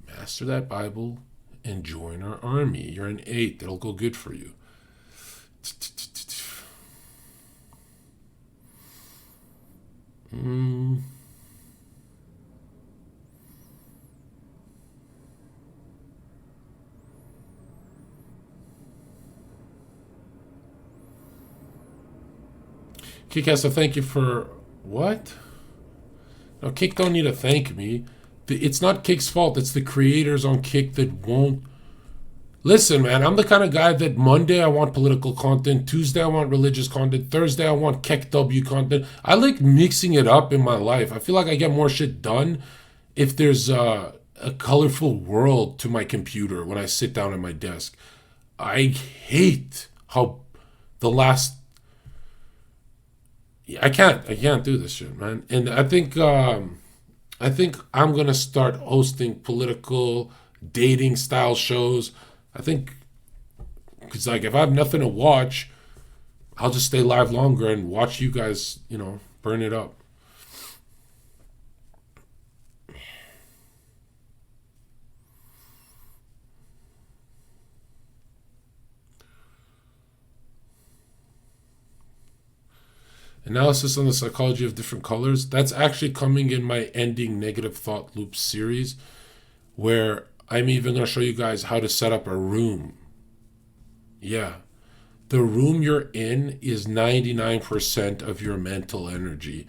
master that Bible and join our army. You're an 8. It'll go good for you. Kick has to thank you for what? No, Kick don't need to thank me. It's not Kick's fault. It's the creators on Kick that won't Listen, man, I'm the kind of guy that Monday I want political content, Tuesday I want religious content, Thursday I want Keck W content. I like mixing it up in my life. I feel like I get more shit done if there's a colorful world to my computer when I sit down at my desk. I hate how the last I can't do this shit, man. And I think I'm gonna start hosting political dating style shows. I think because like if I have nothing to watch, I'll just stay live longer and watch you guys, burn it up. Analysis on the psychology of different colors. That's actually coming in my ending negative thought loop series, where I'm even going to show you guys how to set up a room. Yeah. The room you're in is 99% of your mental energy.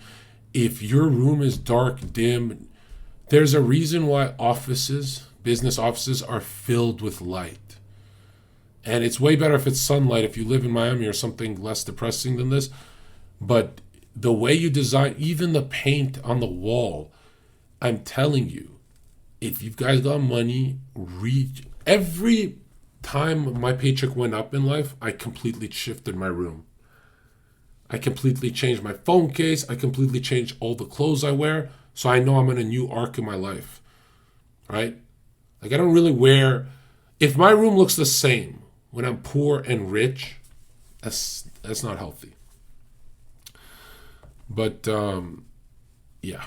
If your room is dark, dim, there's a reason why business offices are filled with light. And it's way better if it's sunlight if you live in Miami or something less depressing than this. But the way you design, even the paint on the wall, I'm telling you, if you've guys got money, every time my paycheck went up in life, I completely shifted my room. I completely changed my phone case. I completely changed all the clothes I wear. So I know I'm in a new arc in my life. Right? Like I don't really wear, if my room looks the same when I'm poor and rich, that's not healthy. But, yeah.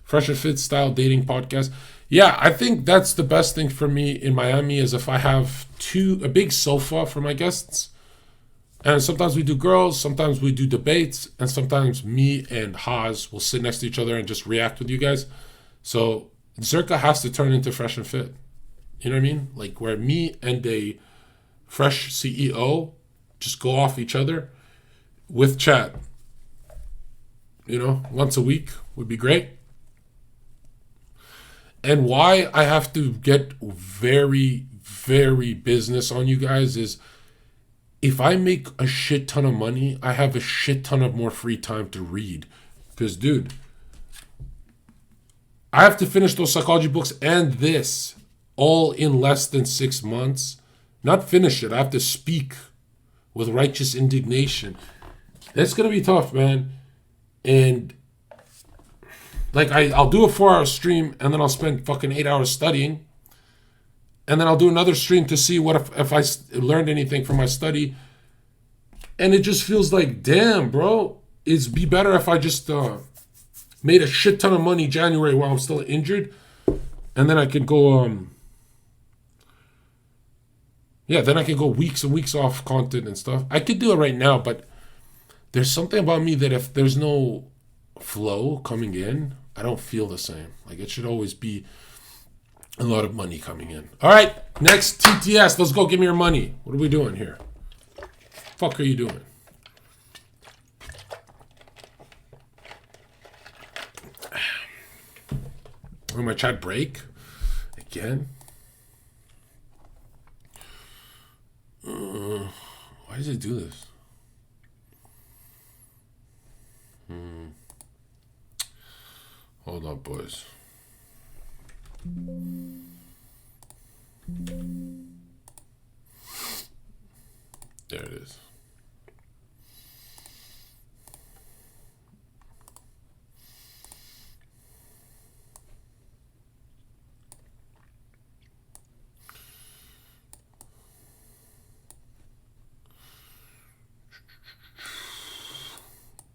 Fresh and Fit style dating podcast. Yeah, I think that's the best thing for me in Miami is if I have a big sofa for my guests. And sometimes we do girls, sometimes we do debates, and sometimes me and Haas will sit next to each other and just react with you guys. So Zherka has to turn into Fresh and Fit. You know what I mean? Like where me and a fresh CEO just go off each other with chat, once a week would be great. And why I have to get very, very business on you guys is if I make a shit ton of money, I have a shit ton of more free time to read. Because, dude, I have to finish those psychology books and this all in less than 6 months. Not finish it. I have to speak with righteous indignation. That's going to be tough, man. And like I'll do a 4-hour stream and then I'll spend fucking 8 hours studying. And then I'll do another stream to see what if I learned anything from my study. And it just feels like, damn, bro, it'd be better if I just made a shit ton of money January while I'm still injured. And then I could go, then I could go weeks and weeks off content and stuff. I could do it right now, but there's something about me that if there's no flow coming in, I don't feel the same. Like it should always be a lot of money coming in. All right, next TTS. Let's go. Give me your money. What are we doing here? Fuck are you doing? Will my chat break again? Why does it do this? Hold on, boys. There it is.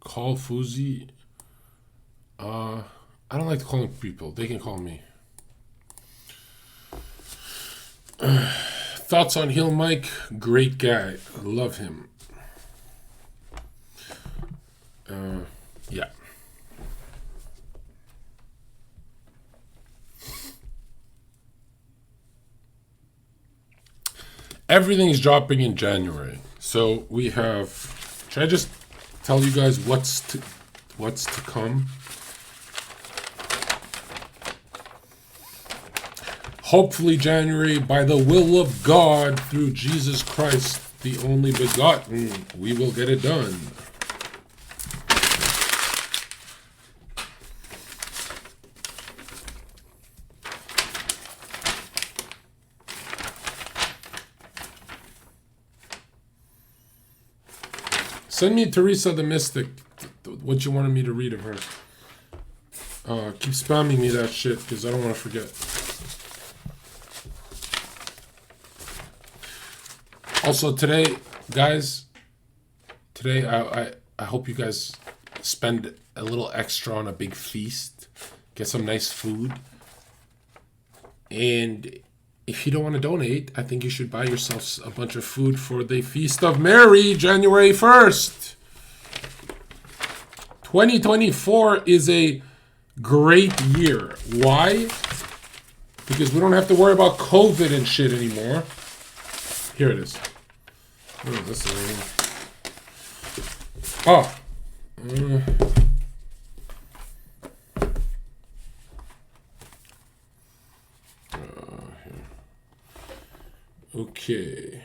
Call Fuzi. I don't like to call people. They can call me. Thoughts on Hill Mike? Great guy. I love him. Yeah. Everything is dropping in January. So we have. Should I just tell you guys what's to come? hopefully January, by the will of God, through Jesus Christ, the only begotten, we will get it done. Send me Teresa the Mystic, what you wanted me to read of her. Keep spamming me that shit, because I don't want to forget. Also today, guys, I hope you guys spend a little extra on a big feast. Get some nice food. And if you don't want to donate, I think you should buy yourselves a bunch of food for the Feast of Mary, January 1st. 2024 is a great year. Why? Because we don't have to worry about COVID and shit anymore. Here it is. What is this thing? Oh. Okay.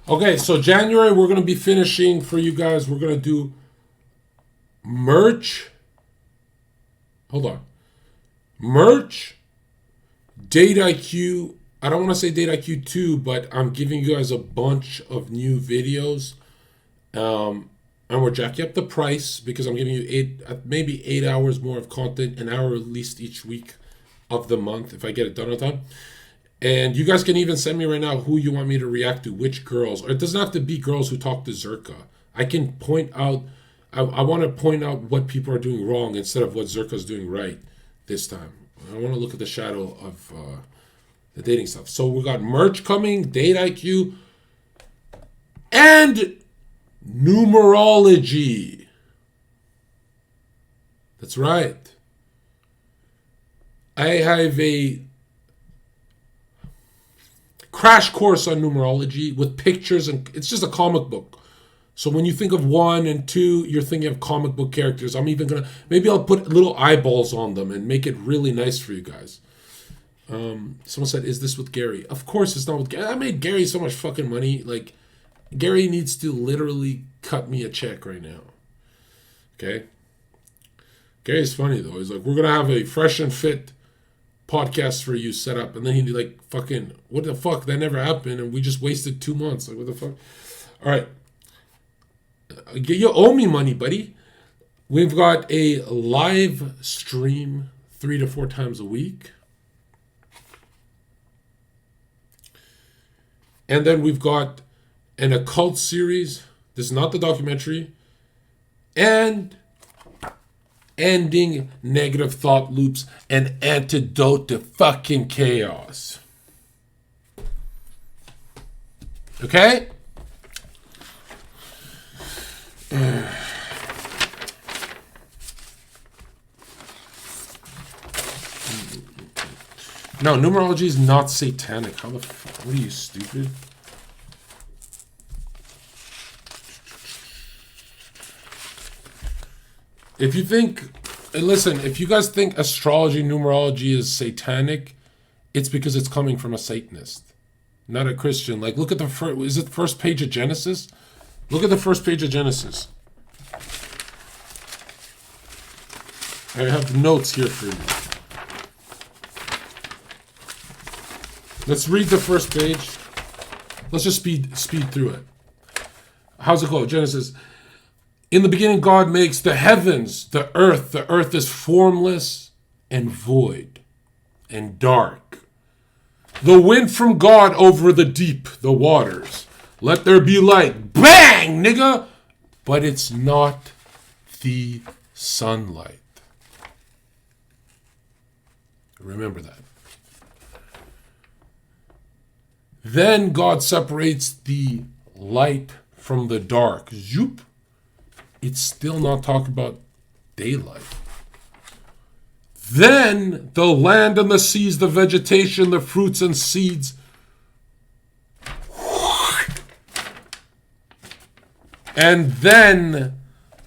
Okay, so January we're going to be finishing for you guys. We're going to do merch. Hold on. Merch, Date IQ. I don't want to say Date IQ 2, but I'm giving you guys a bunch of new videos. And we're jacking up the price because I'm giving you maybe 8 hours more of content, an hour at least each week of the month if I get it done on time. And you guys can even send me right now who you want me to react to, which girls. Or it doesn't have to be girls who talk to Zherka. I can point out, I want to point out what people are doing wrong instead of what Zherka's doing right this time. I want to look at the shadow of the dating stuff. So we got merch coming, Date IQ, and numerology. That's right. I have a crash course on numerology with pictures, and it's just a comic book. So when you think of 1 and 2, you're thinking of comic book characters. I'm even gonna, maybe I'll put little eyeballs on them and make it really nice for you guys. Someone said, is this with Gary? Of course it's not with Gary. I made Gary so much fucking money. Like, Gary needs to literally cut me a check right now. Okay? Gary's funny though. He's like, we're gonna have a fresh and fit podcast for you set up, and then he'd be like, fucking, what the fuck? That never happened, and we just wasted 2 months. Like, what the fuck? All right. You owe me money, buddy. We've got a live stream 3 to 4 times a week. And then we've got an occult series. This is not the documentary. And ending negative thought loops, an antidote to fucking chaos. Okay? No, numerology is not satanic. How the fuck? What are you, stupid? If you think, listen, if you guys think astrology, numerology is satanic, it's because it's coming from a Satanist, not a Christian. Like, look at the first, is it the first page of Genesis? Look at the first page of Genesis. I have notes here for you. Let's read the first page. Let's just speed through it. How's it go? Genesis. In the beginning, God makes the heavens, the earth. The earth is formless and void and dark. The wind from God over the deep, the waters. Let there be light. Bang, nigga! But it's not the sunlight. Remember that. Then God separates the light from the dark. Zoop. It's still not talking about daylight. Then the land and the seas, the vegetation, the fruits and seeds. And then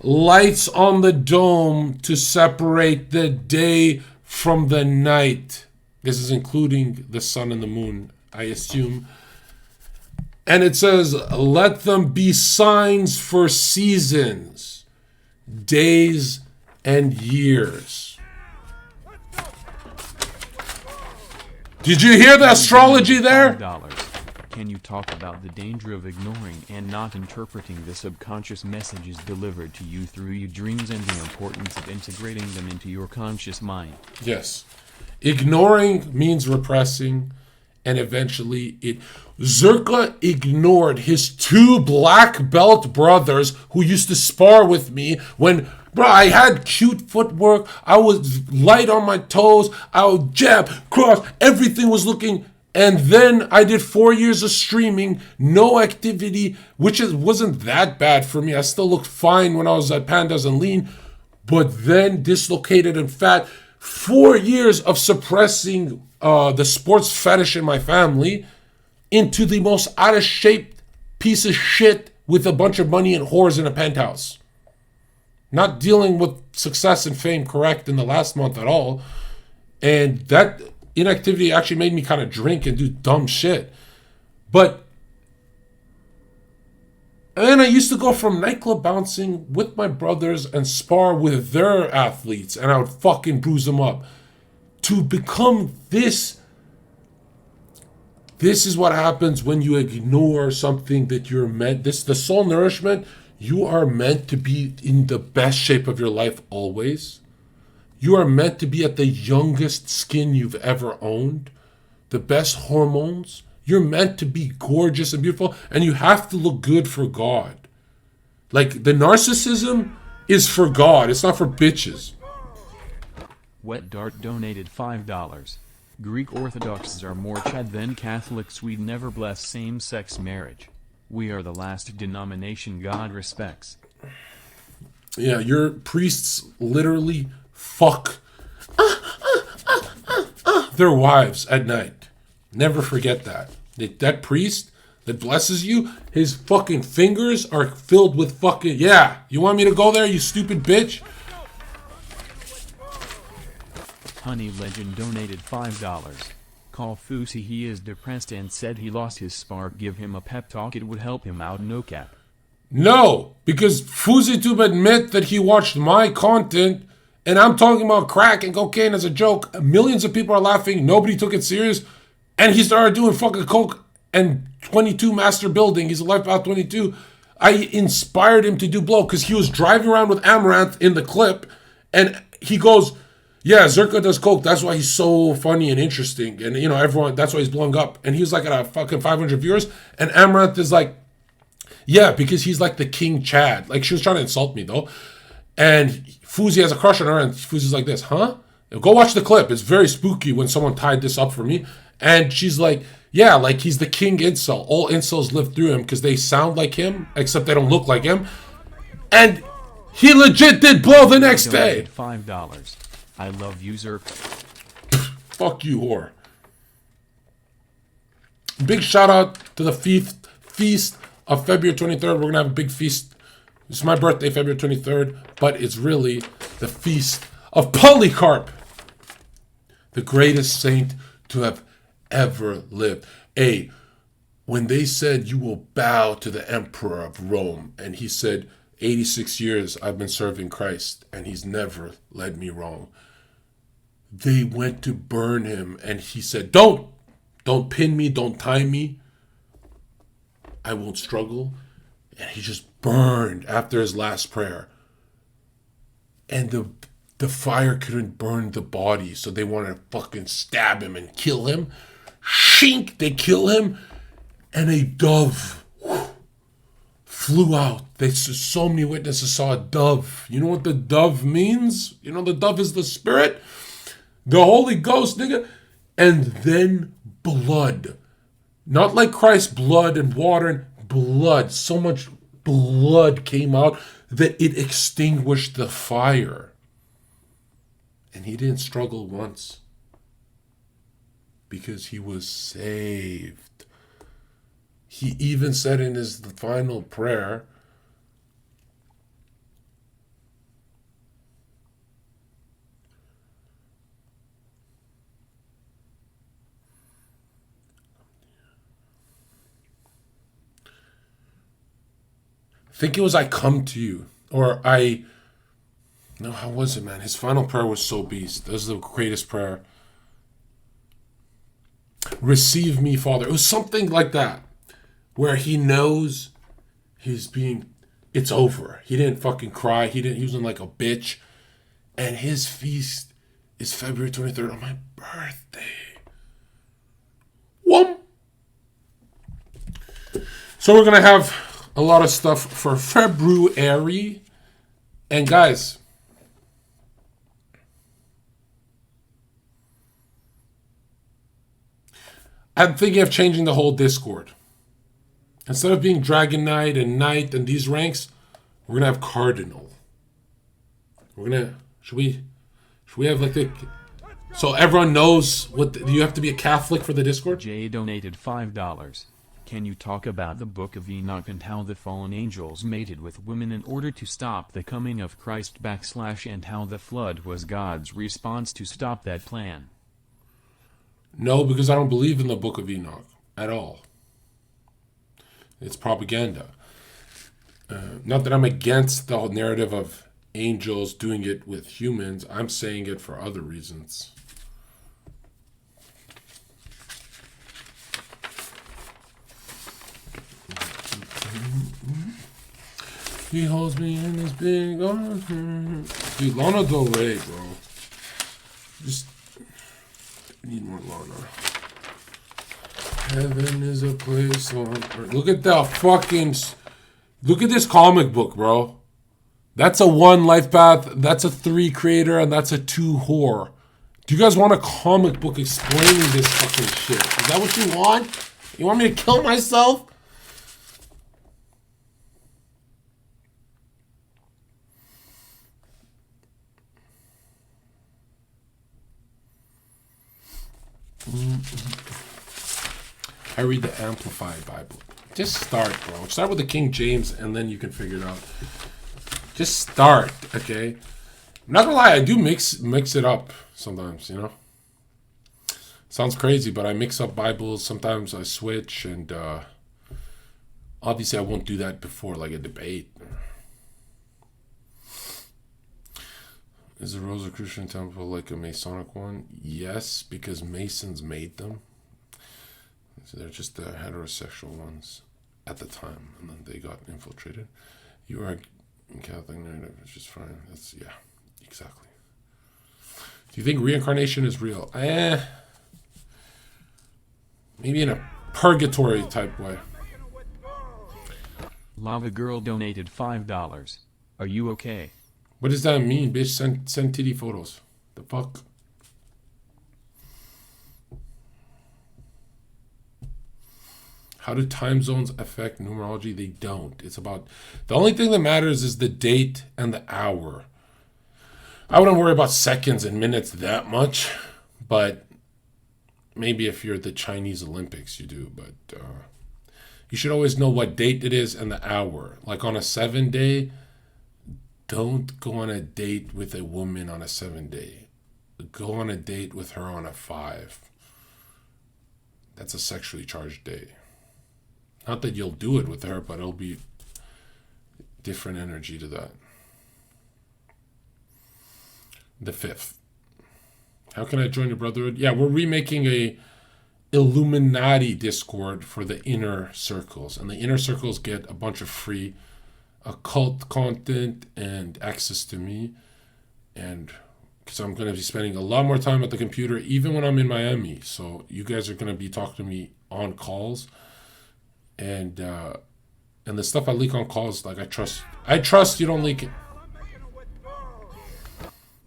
lights on the dome to separate the day from the night. This is including the sun and the moon, I assume. And it says, let them be signs for seasons, days, and years. Did you hear the astrology there? $5. Can you talk about the danger of ignoring and not interpreting the subconscious messages delivered to you through your dreams and the importance of integrating them into your conscious mind? Yes. Ignoring means repressing, and eventually it... Zherka ignored his 2 black belt brothers who used to spar with me when, bro, I had cute footwork, I was light on my toes, I would jab, cross, everything was looking... And then I did 4 years of streaming, no activity, which wasn't that bad for me. I still looked fine when I was at Pandas and Lean, but then dislocated and fat. 4 years of suppressing the sports fetish in my family into the most out of shape piece of shit with a bunch of money and whores in a penthouse. Not dealing with success and fame correct in the last month at all. And that inactivity actually made me kind of drink and do dumb shit. But and then I used to go from nightclub bouncing with my brothers and spar with their athletes, and I would fucking bruise them up. To become this. This is what happens when you ignore something that you're meant. The soul nourishment, you are meant to be in the best shape of your life always. You are meant to be at the youngest skin you've ever owned, the best hormones. You're meant to be gorgeous and beautiful, and you have to look good for God. Like, the narcissism is for God, it's not for bitches. Wet Dart donated $5. Greek Orthodoxes are more Chad than Catholics. We never bless same-sex marriage. We are the last denomination God respects. Yeah, your priests literally fuck their wives at night. Never forget that. That priest that blesses you, his fucking fingers are filled with fucking... Yeah, you want me to go there, you stupid bitch? Honey Legend donated $5. Call Fusi, he is depressed and said he lost his spark. Give him a pep talk, it would help him out, no cap. No, because FusiTube admit that he watched my content and I'm talking about crack and cocaine as a joke. Millions of people are laughing, nobody took it serious, and he started doing fucking coke and 22 master building. He's a Lifeout 22. I inspired him to do blow because he was driving around with Amaranth in the clip and he goes, yeah, Zherka does coke. That's why he's so funny and interesting. And, you know, everyone, that's why he's blowing up. And he was like at a fucking 500 viewers. And Amaranth is like, yeah, because he's like the King Chad. Like, she was trying to insult me, though. And Fuzi has a crush on her. And Fuzi's like this, huh? Go watch the clip. It's very spooky when someone tied this up for me. And she's like, yeah, like he's the king incel. All incels live through him because they sound like him, except they don't look like him. And he legit did blow the next day. $5. I love you, Zherka. Fuck you, whore. Big shout out to the feast of February 23rd. We're going to have a big feast. It's my birthday, February 23rd, but it's really the feast of Polycarp, the greatest saint to have ever lived. Hey, when they said you will bow to the emperor of Rome, and he said, 86 years I've been serving Christ, and he's never led me wrong. They went to burn him, and he said, don't pin me, don't tie me. I won't struggle. And he just burned after his last prayer. And the fire couldn't burn the body, so they wanted to fucking stab him and kill him. Shink, they kill him, and a dove flew out. So many witnesses saw a dove. You know what the dove means? You know the dove is the spirit? The Holy Ghost, nigga. And then blood. Not like Christ's blood and water, and blood. So much blood came out that it extinguished the fire. And he didn't struggle once. Because he was saved. He even said in his final prayer, think it was I come to you. Or I... No, how was it, man? His final prayer was so beast. That was the greatest prayer. Receive me, Father. It was something like that. Where he knows it's over. He didn't fucking cry. He wasn't like a bitch. And his feast is February 23rd on my birthday. Whoom. So we're going to have a lot of stuff for February. And guys, I'm thinking of changing the whole Discord. Instead of being Dragon Knight and these ranks, we're going to have Cardinal. Should we have like the... So everyone knows do you have to be a Catholic for the Discord? Jay donated $5. Can you talk about the Book of Enoch and how the fallen angels mated with women in order to stop the coming of Christ / and how the flood was God's response to stop that plan? No, because I don't believe in the Book of Enoch at all. It's propaganda. Not that I'm against the whole narrative of angels doing it with humans. I'm saying it for other reasons. He holds me in his big arms. Dude, Lana Del Rey, bro. Just need more Lana. Heaven is a place on earth. Look at the fucking... Look at this comic book, bro. That's a 1 life path, that's a 3 creator, and that's a 2 whore. Do you guys want a comic book explaining this fucking shit? Is that what you want? You want me to kill myself? I read the Amplified Bible. Just start, bro. Start with the King James, and then you can figure it out. Just start, okay? I'm not gonna lie, I do mix it up sometimes, you know? Sounds crazy, but I mix up Bibles. Sometimes I switch, and obviously I won't do that before, like, a debate. Is the Rosicrucian Temple like a Masonic one? Yes, because Masons made them. So they're just the heterosexual ones at the time, and then they got infiltrated. You are a Catholic narrative, which is fine. That's, yeah, exactly. Do you think reincarnation is real? Maybe in a purgatory type way. Lava Girl donated $5. Are you okay? What does that mean, bitch? Send titty photos. The fuck? How do time zones affect numerology? They don't. It's about... The only thing that matters is the date and the hour. I wouldn't worry about seconds and minutes that much, but maybe if you're the Chinese Olympics, you do. But you should always know what date it is and the hour. Like on a 7-day, don't go on a date with a woman on a 7-day. Go on a date with her on a 5. That's a sexually charged date. Not that you'll do it with her, but it'll be different energy to that. The 5th. How can I join the Brotherhood? Yeah, we're remaking a Illuminati Discord for the inner circles. And the inner circles get a bunch of free occult content and access to me. And because I'm going to be spending a lot more time at the computer, even when I'm in Miami. So you guys are going to be talking to me on calls. And the stuff I leak on calls, like I trust you don't leak it.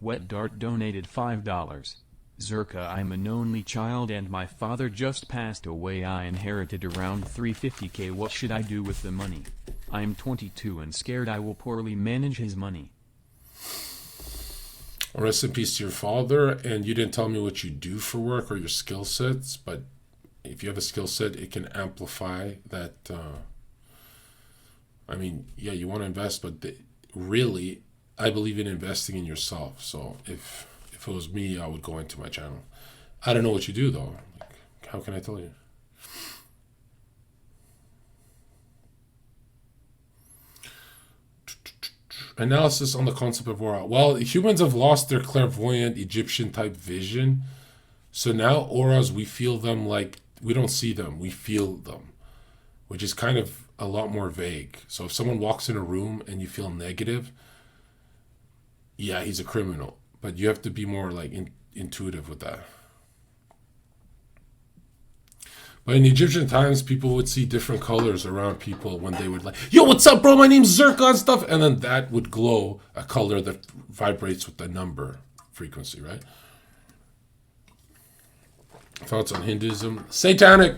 Wet Dart donated $5. Zherka, I'm an only child and my father just passed away. I inherited around $350K. What should I do with the money? I'm 22 and scared I will poorly manage his money. Rest in peace to your father, and you didn't tell me what you do for work or your skill sets, but if you have a skill set, it can amplify that. I mean, yeah, you want to invest, but really, I believe in investing in yourself. So if it was me, I would go into my channel. I don't know what you do, though. Like, how can I tell you? Analysis on the concept of aura. Well, humans have lost their clairvoyant Egyptian type vision. So now auras, we feel them like we don't see them, we feel them, which is kind of a lot more vague. So if someone walks in a room and you feel negative, yeah, he's a criminal. But you have to be more like intuitive with that. But in Egyptian times, people would see different colors around people when they would like, yo, what's up, bro? My name's Zherka and stuff. And then that would glow a color that vibrates with the number frequency, right? Thoughts on Hinduism? Satanic.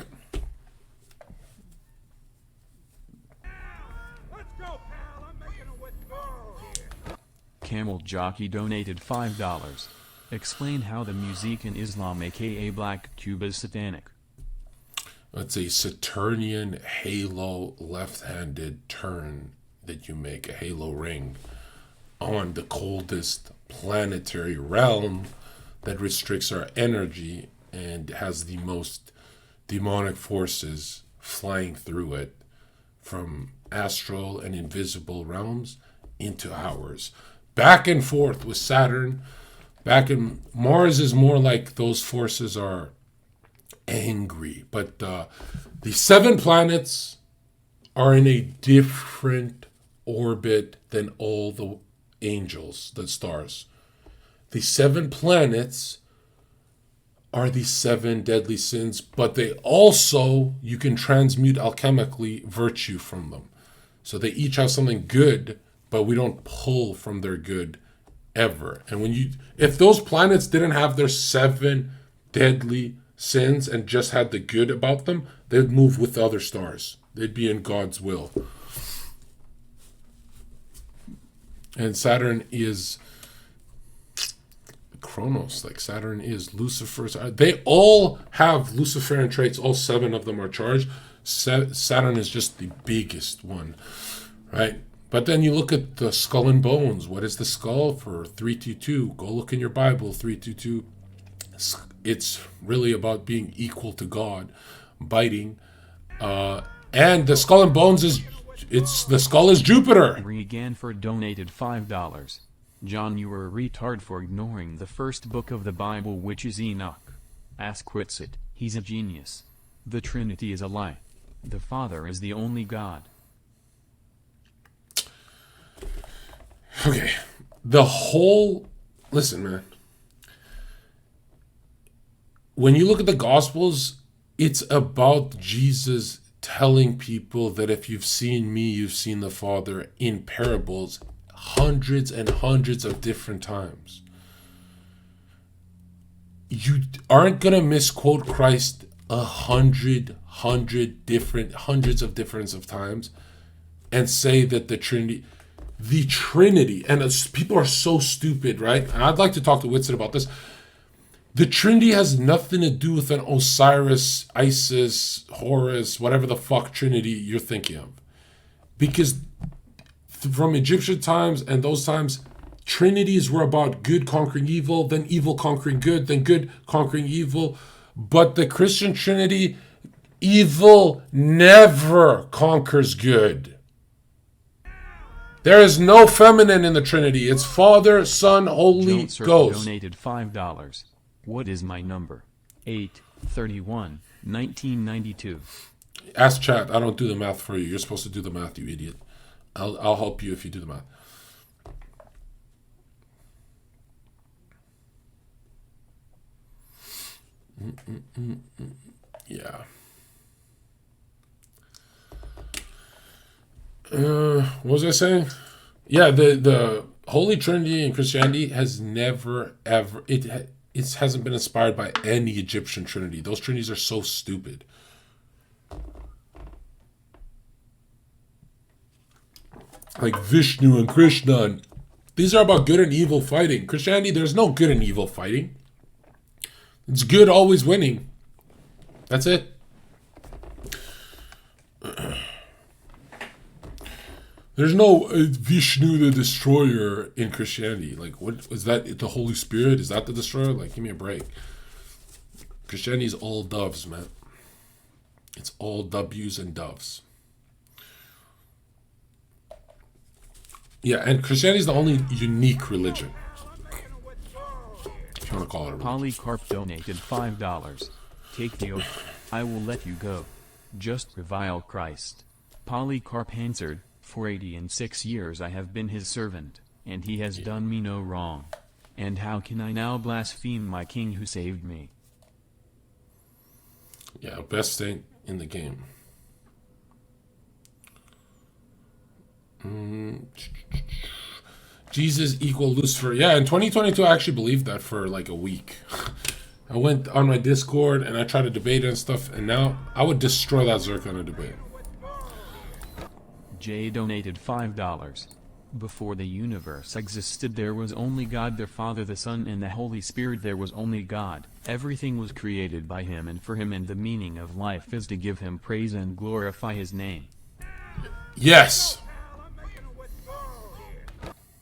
Camel Jockey donated $5. Explain how the music in Islam aka Black Cube is satanic. It's a Saturnian halo left-handed turn that you make, a halo ring, on the coldest planetary realm that restricts our energy and has the most demonic forces flying through it from astral and invisible realms into ours. Back and forth with Saturn. Back in Mars is more like those forces are angry, but the 7 planets are in a different orbit than all the angels, the stars. The 7 planets are the 7 deadly sins, but they also, you can transmute alchemically virtue from them. So they each have something good, but we don't pull from their good ever. And if those planets didn't have their 7 deadly sins and just had the good about them, they'd move with the other stars. They'd be in God's will. And Saturn is Kronos, like Saturn is Lucifer's. They all have Luciferian traits. All 7 of them are charged. Saturn is just the biggest one, right? But then you look at the skull and bones. What is the skull for 322? Go look in your Bible, 322. It's really about being equal to God, biting. And the skull and bones the skull is Jupiter. Reganford donated $5. John, you were a retard for ignoring the first book of the Bible, which is Enoch. Ask Quitsit, he's a genius. The Trinity is a lie. The Father is the only God. Okay. Listen, man. When you look at the Gospels, it's about Jesus telling people that if you've seen me, you've seen the Father in parables hundreds and hundreds of different times. You aren't going to misquote Christ hundreds of different times and say that the Trinity, and people are so stupid, right? And I'd like to talk to Whitson about this. The Trinity has nothing to do with an Osiris, Isis, Horus, whatever the fuck Trinity you're thinking of. Because from Egyptian times and those times, Trinities were about good conquering evil, then evil conquering good, then good conquering evil. But the Christian Trinity, evil never conquers good. There is no feminine in the Trinity. It's Father, Son, Holy Ghost. Donated $5. What is my number? 8/31/1992. Ask chat. I don't do the math for you. You're supposed to do the math, you idiot. I'll help you if you do the math. Yeah. What was I saying? Yeah, the Holy Trinity in Christianity has never ever it hasn't been inspired by any Egyptian Trinity. Those Trinities are so stupid. Like Vishnu and Krishna. These are about good and evil fighting. Christianity, there's no good and evil fighting. It's good always winning. That's it. There's no Vishnu the Destroyer in Christianity. Like, what is that? The Holy Spirit? Is that the Destroyer? Like, give me a break. Christianity is all doves, man. It's all W's and doves. Yeah, and Christianity is the only unique religion, if you want to call it a religion. Polycarp donated $5. Take the oath. I will let you go. Just revile Christ. Polycarp answered, For 86 years I have been his servant, and he has done me no wrong. And how can I now blaspheme my king who saved me? Yeah, best thing in the game. Jesus equal Lucifer. Yeah, in 2022, I actually believed that for like a week. I went on my Discord and I tried to debate and stuff, and now I would destroy that Zherka in a debate. Jay donated $5. Before the universe existed, there was only God the Father, the Son, and the Holy Spirit. There was only God. Everything was created by him and for him, and the meaning of life is to give him praise and glorify his name. Yes.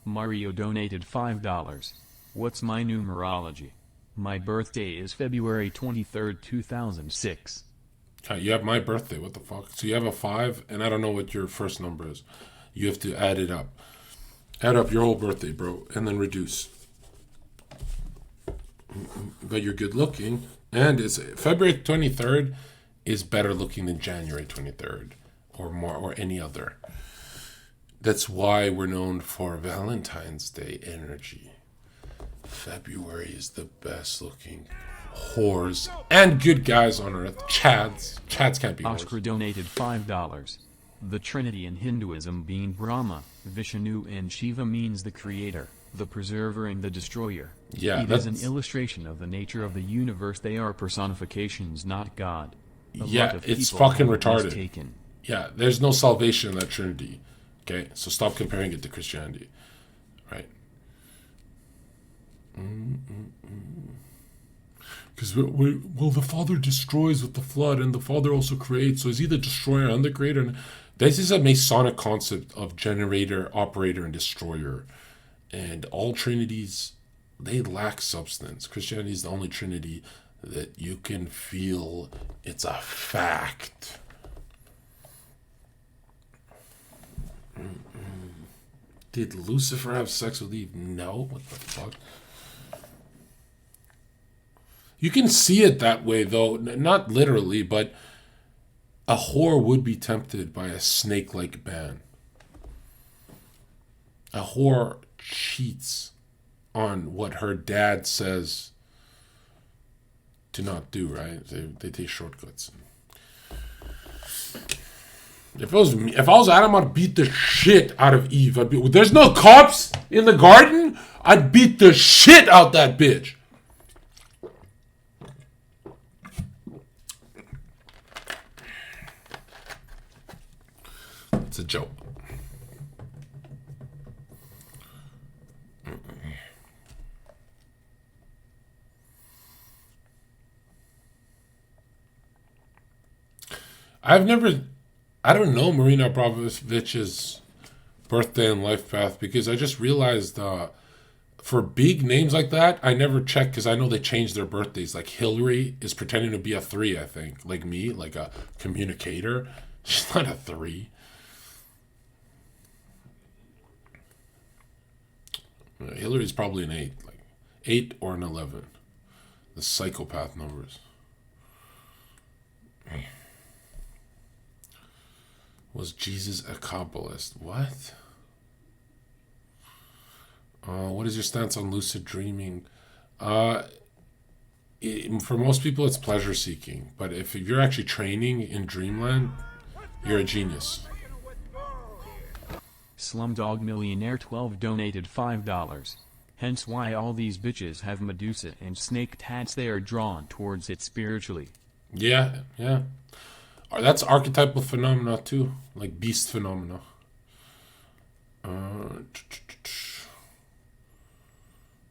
Mario donated $5. What's my numerology? My birthday is February 23rd, 2006. You have my birthday. What the fuck? So you have a 5, and I don't know what your first number is. You have to add it up. Add up your whole birthday, bro, and then reduce. But you're good looking, and it's February 23rd is better looking than January 23rd or more or any other. That's why we're known for Valentine's Day energy. February is the best looking whores and good guys on earth. Chads can't be Oscar whores. donated $5. The Trinity in Hinduism, being Brahma, Vishnu, and Shiva, means the creator, the preserver, and the destroyer. Yeah, it is an illustration of the nature of the universe. They are personifications, not God. Yeah, it's fucking retarded. Yeah, there's no salvation in that Trinity. Okay, so stop comparing it to Christianity, right? Because well, the Father destroys with the flood, and the Father also creates. So is he the destroyer and the creator? This is a Masonic concept of generator, operator, and destroyer. And all Trinities, they lack substance. Christianity is the only Trinity that you can feel. It's a fact. Did Lucifer have sex with Eve? No. What the fuck? You can see it that way, though. Not literally, but a whore would be tempted by a snake-like man. A whore cheats on what her dad says to not do, right? They take shortcuts. If I was Adam, I'd beat the shit out of Eve. There's no cops in the garden. I'd beat the shit out that bitch. It's a joke. I don't know Marina Abramovich's birthday and life path because I just realized for big names like that, I never check because I know they change their birthdays. Like Hillary is pretending to be a 3, I think. Like me, like a communicator. She's not a 3. Hillary's probably an 8. Like 8 or an 11. The psychopath numbers. Was Jesus a Kabbalist? What? What is your stance on lucid dreaming? For most people, it's pleasure seeking. But if you're actually training in dreamland, you're a genius. Slumdog Millionaire 12 donated $5. Hence why all these bitches have Medusa and snake tats. They are drawn towards it spiritually. Yeah. That's archetypal phenomena too, like beast phenomena.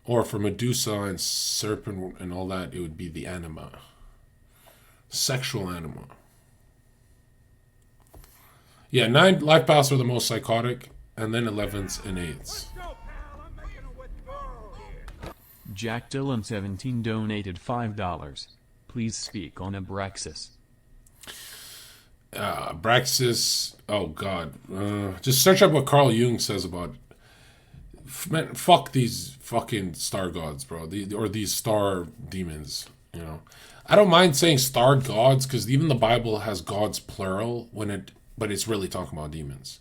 Or for Medusa and serpent and all that, it would be the anima. Sexual anima. Yeah, 9 life paths are the most psychotic, and then 11s and 8s. Jack Dillon 17 donated $5. Please speak on Abraxas. Abraxas, oh god. Just search up what Carl Jung says about man, fuck these fucking star gods, bro. Or these star demons. You know, I don't mind saying star gods because even the Bible has gods plural but it's really talking about demons.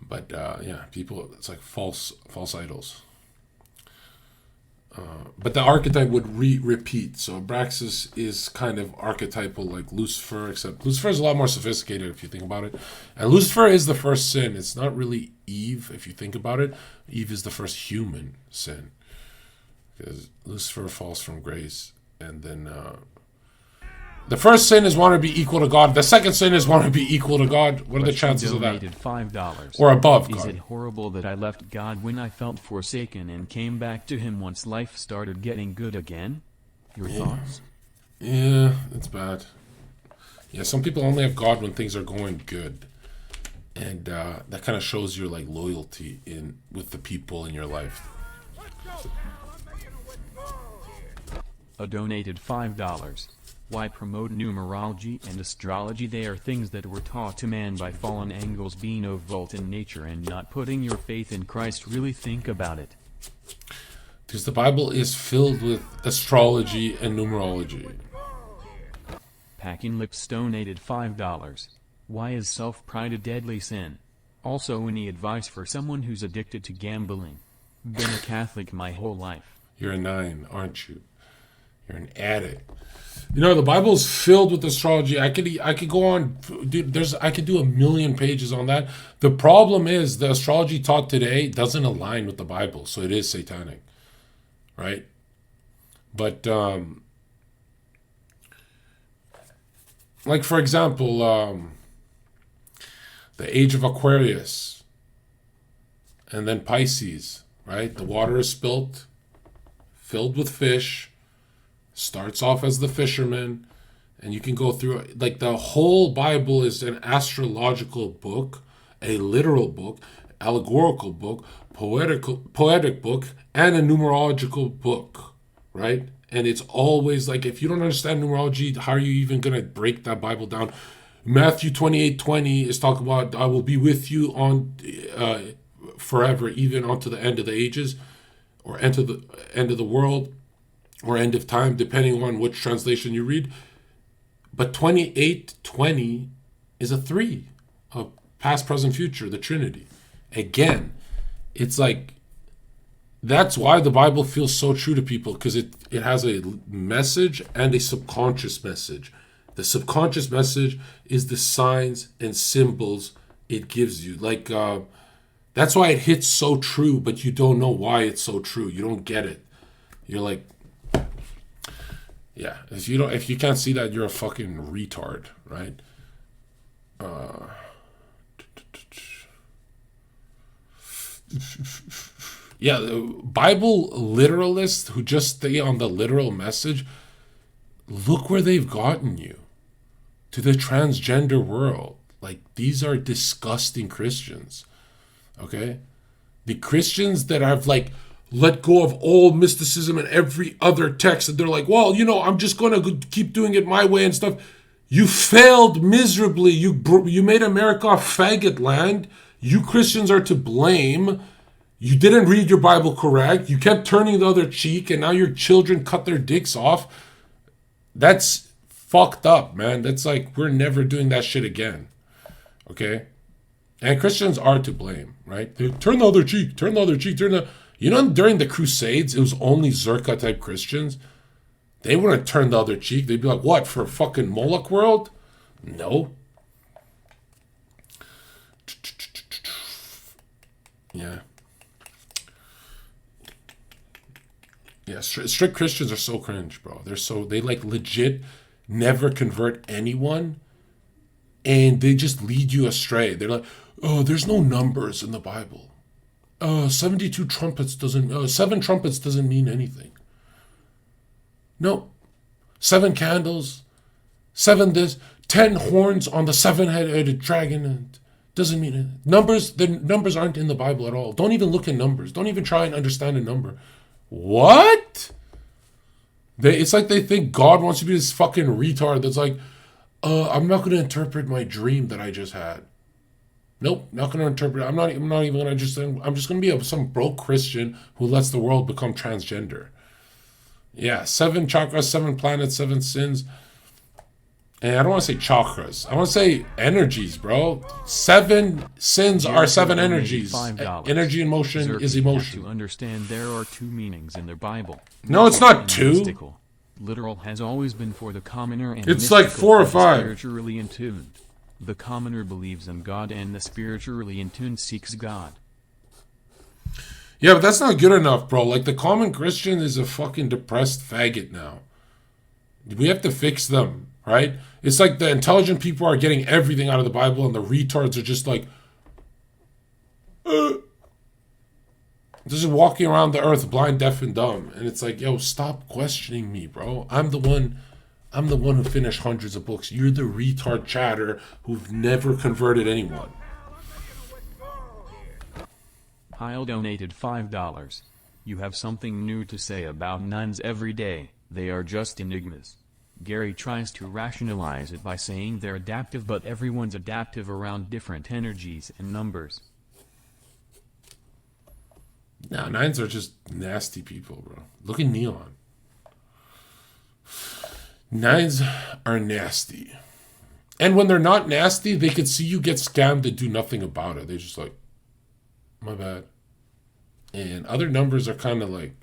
But yeah, people, it's like false idols. But the archetype would repeat. So Abraxas is kind of archetypal like Lucifer, except Lucifer is a lot more sophisticated if you think about it. And Lucifer is the first sin. It's not really Eve if you think about it. Eve is the first human sin. Because Lucifer falls from grace. And then the first sin is want to be equal to God. The second sin is want to be equal to God. What are the chances of that? $5. Or above God. Is it horrible that I left God when I felt forsaken and came back to him once life started getting good again? Your thoughts? Yeah, it's bad. Yeah, some people only have God when things are going good. And that kind of shows your like loyalty with the people in your life. A donated $5. Why promote numerology and astrology? They are things that were taught to man by fallen angels, being of volt in nature and not putting your faith in Christ. Really think about it. Because the Bible is filled with astrology and numerology. Packing Lips donated $5. Why is self-pride a deadly sin? Also, any advice for someone who's addicted to gambling? Been a Catholic my whole life. You're a 9, aren't you? You're an addict. You know, the Bible is filled with astrology. I could go on, dude. I could do a million pages on that. The problem is the astrology taught today doesn't align with the Bible, so it is satanic, right? But like for example, the age of Aquarius, and then Pisces, right? The water is filled with fish. Starts off as the fisherman, and you can go through like the whole Bible is an astrological book, a literal book, allegorical book, poetic book, and a numerological book, right? And it's always like, if you don't understand numerology, how are you even gonna break that Bible down? Matthew 28:20 is talking about I will be with you on forever, even unto the end of the ages, or end of the world, or end of time, depending on which translation you read. But 28:20 is a 3 of past, present, future, the Trinity. Again, it's like, that's why the Bible feels so true to people, because it has a message and a subconscious message. The subconscious message is the signs and symbols it gives you. Like, that's why it hits so true, but you don't know why it's so true. You don't get it. You're like, yeah, if you can't see that, you're a fucking retard, right? Yeah, the Bible literalists who just stay on the literal message, look where they've gotten you. To the transgender world. Like, these are disgusting Christians. Okay? The Christians that have like let go of all mysticism and every other text, and they're like, well, you know, I'm just going to keep doing it my way and stuff. You failed miserably. You made America a faggot land. You Christians are to blame. You didn't read your Bible correct. You kept turning the other cheek, and now your children cut their dicks off. That's fucked up, man. That's like, we're never doing that shit again. Okay? And Christians are to blame, right? They turn the other cheek, turn the other cheek, You know, during the Crusades, it was only Zherka type Christians. They wouldn't turn the other cheek. They'd be like, what, for fucking Moloch world? No. Yeah. Yeah, strict Christians are so cringe, bro. They like legit never convert anyone, and they just lead you astray. They're like, oh, there's no numbers in the Bible. 72 trumpets doesn't, 7 trumpets doesn't mean anything. No. 7 candles, 7 this, 10 horns on the 7-headed dragon, and doesn't mean anything. The numbers aren't in the Bible at all. Don't even look at numbers. Don't even try and understand a number. What? It's like they think God wants you to be this fucking retard that's like, I'm not going to interpret my dream that I just had. Nope, not going to interpret it. I'm not even going to just. I'm just going to be some broke Christian who lets the world become transgender. Yeah, 7 chakras, 7 planets, 7 sins. And I don't want to say chakras. I want to say energies, bro. 7 sins are 7 energies. Energy and motion Zherka, is emotion. To understand, there are 2 meanings in the Bible. No, it's not And 2. mystical. Literal has always been for the commoner, and It's like mystical 4 or for the 5. spiritually in tuned. The commoner believes in God, and the spiritually in tune seeks God. Yeah, but that's not good enough, bro. Like, the common Christian is a fucking depressed faggot now. We have to fix them, right? It's like the intelligent people are getting everything out of the Bible, and the retards are just like, just walking around the earth blind, deaf, and dumb. And it's like, yo, stop questioning me, bro. I'm the one who finished hundreds of books. You're the retard chatter who've never converted anyone. Heil donated $5. You have something new to say about nuns every day. They are just enigmas. Gary tries to rationalize it by saying they're adaptive, but everyone's adaptive around different energies and numbers. Nah, 9s are just nasty people, bro. Look at Neon. 9s are nasty. And when they're not nasty, they could see you get scammed and do nothing about it. They're just like, my bad. And other numbers are kind of like,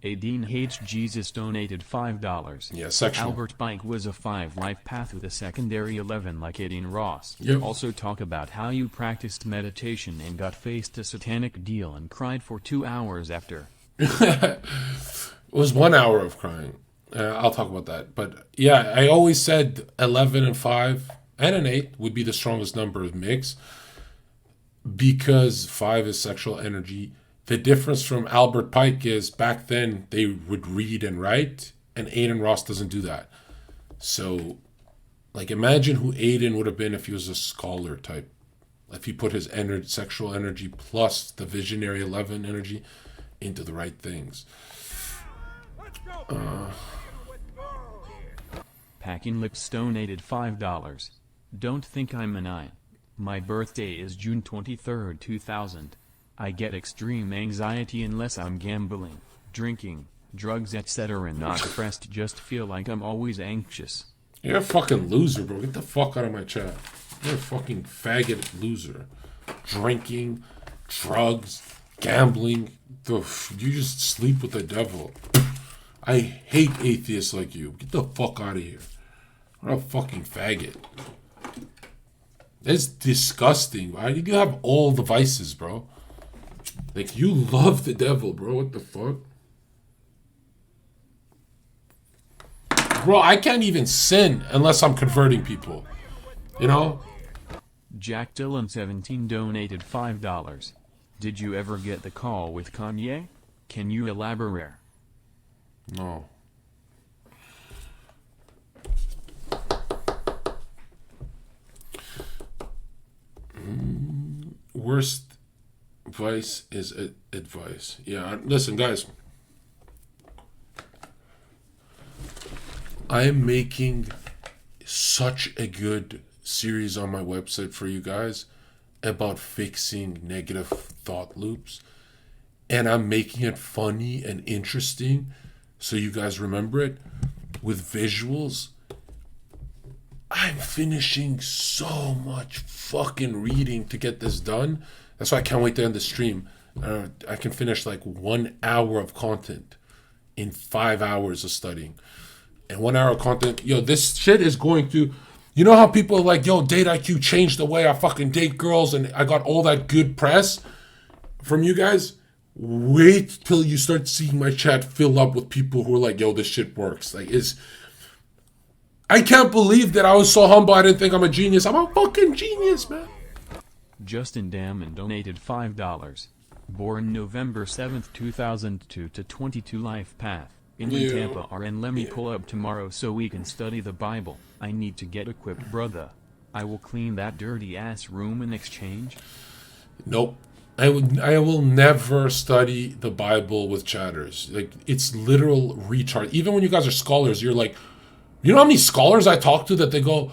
Adine Hates Jesus donated $5. yeah, sexual. Albert Bike was a 5 life path with a secondary 11 like Adine Ross. Yep. Also talk about how you practiced meditation and got faced a satanic deal and cried for 2 hours after. It was 1 hour of crying. I'll talk about that. But yeah, I always said 11 and 5 and an 8 would be the strongest number of mix because 5 is sexual energy. The difference from Albert Pike is back then they would read and write, and Aiden Ross doesn't do that. So, like, imagine who Aiden would have been if he was a scholar type. If he put his sexual energy plus the visionary 11 energy into the right things. Packing Lips donated $5. Don't think I'm a 9. My birthday is June 23, 2000. I get extreme anxiety unless I'm gambling, drinking, drugs, etc. and not depressed. Just feel like I'm always anxious. You're a fucking loser, bro. Get the fuck out of my chat. You're a fucking faggot loser. Drinking, drugs, gambling. You just sleep with the devil. I hate atheists like you. Get the fuck out of here. What a fucking faggot. That's disgusting. Why do you have all the vices, bro? Like, you love the devil, bro. What the fuck? Bro, I can't even sin unless I'm converting people. You know? Jack Dillon 17 donated $5. Did you ever get the call with Kanye? Can you elaborate? No. Worst advice is advice. Yeah, listen, guys. I am making such a good series on my website for you guys about fixing negative thought loops. And I'm making it funny and interesting so you guys remember it with visuals. I'm finishing so much fucking reading to get this done. That's why I can't wait to end the stream. I can finish like 1 hour of content in 5 hours of studying. And 1 hour of content, yo, this shit is going to... You know how people are like, yo, Date IQ changed the way I fucking date girls and I got all that good press from you guys? Wait till you start seeing my chat fill up with people who are like, yo, this shit works. Like, I can't believe that I was so humble I didn't think I'm a genius. I'm a fucking genius, man. Justin Damon donated $5. Born November 7th, 2002 to 22 Life Path. In Tampa RN. Let me pull up tomorrow so we can study the Bible. I need to get equipped, brother. I will clean that dirty ass room in exchange. Nope. I will never study the Bible with chatters. Like, it's literal retard. Even when you guys are scholars, you're like, You know how many scholars I talk to that they go,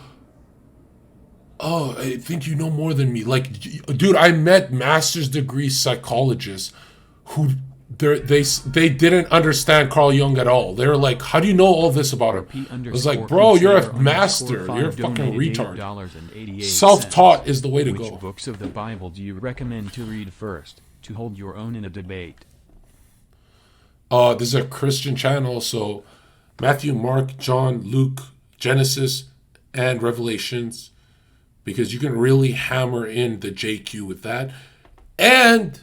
oh, I think you know more than me. Like, dude, I met master's degree psychologists who they didn't understand Carl Jung at all. They were like, how do you know all this about him? I was like, bro, you're a master. You're a fucking retard. Self-taught is the way to go. Which books of the Bible do you recommend to read first, to hold your own in a debate? This is a Christian channel, so Matthew, Mark, John, Luke, Genesis, and Revelations, because you can really hammer in the JQ with that. And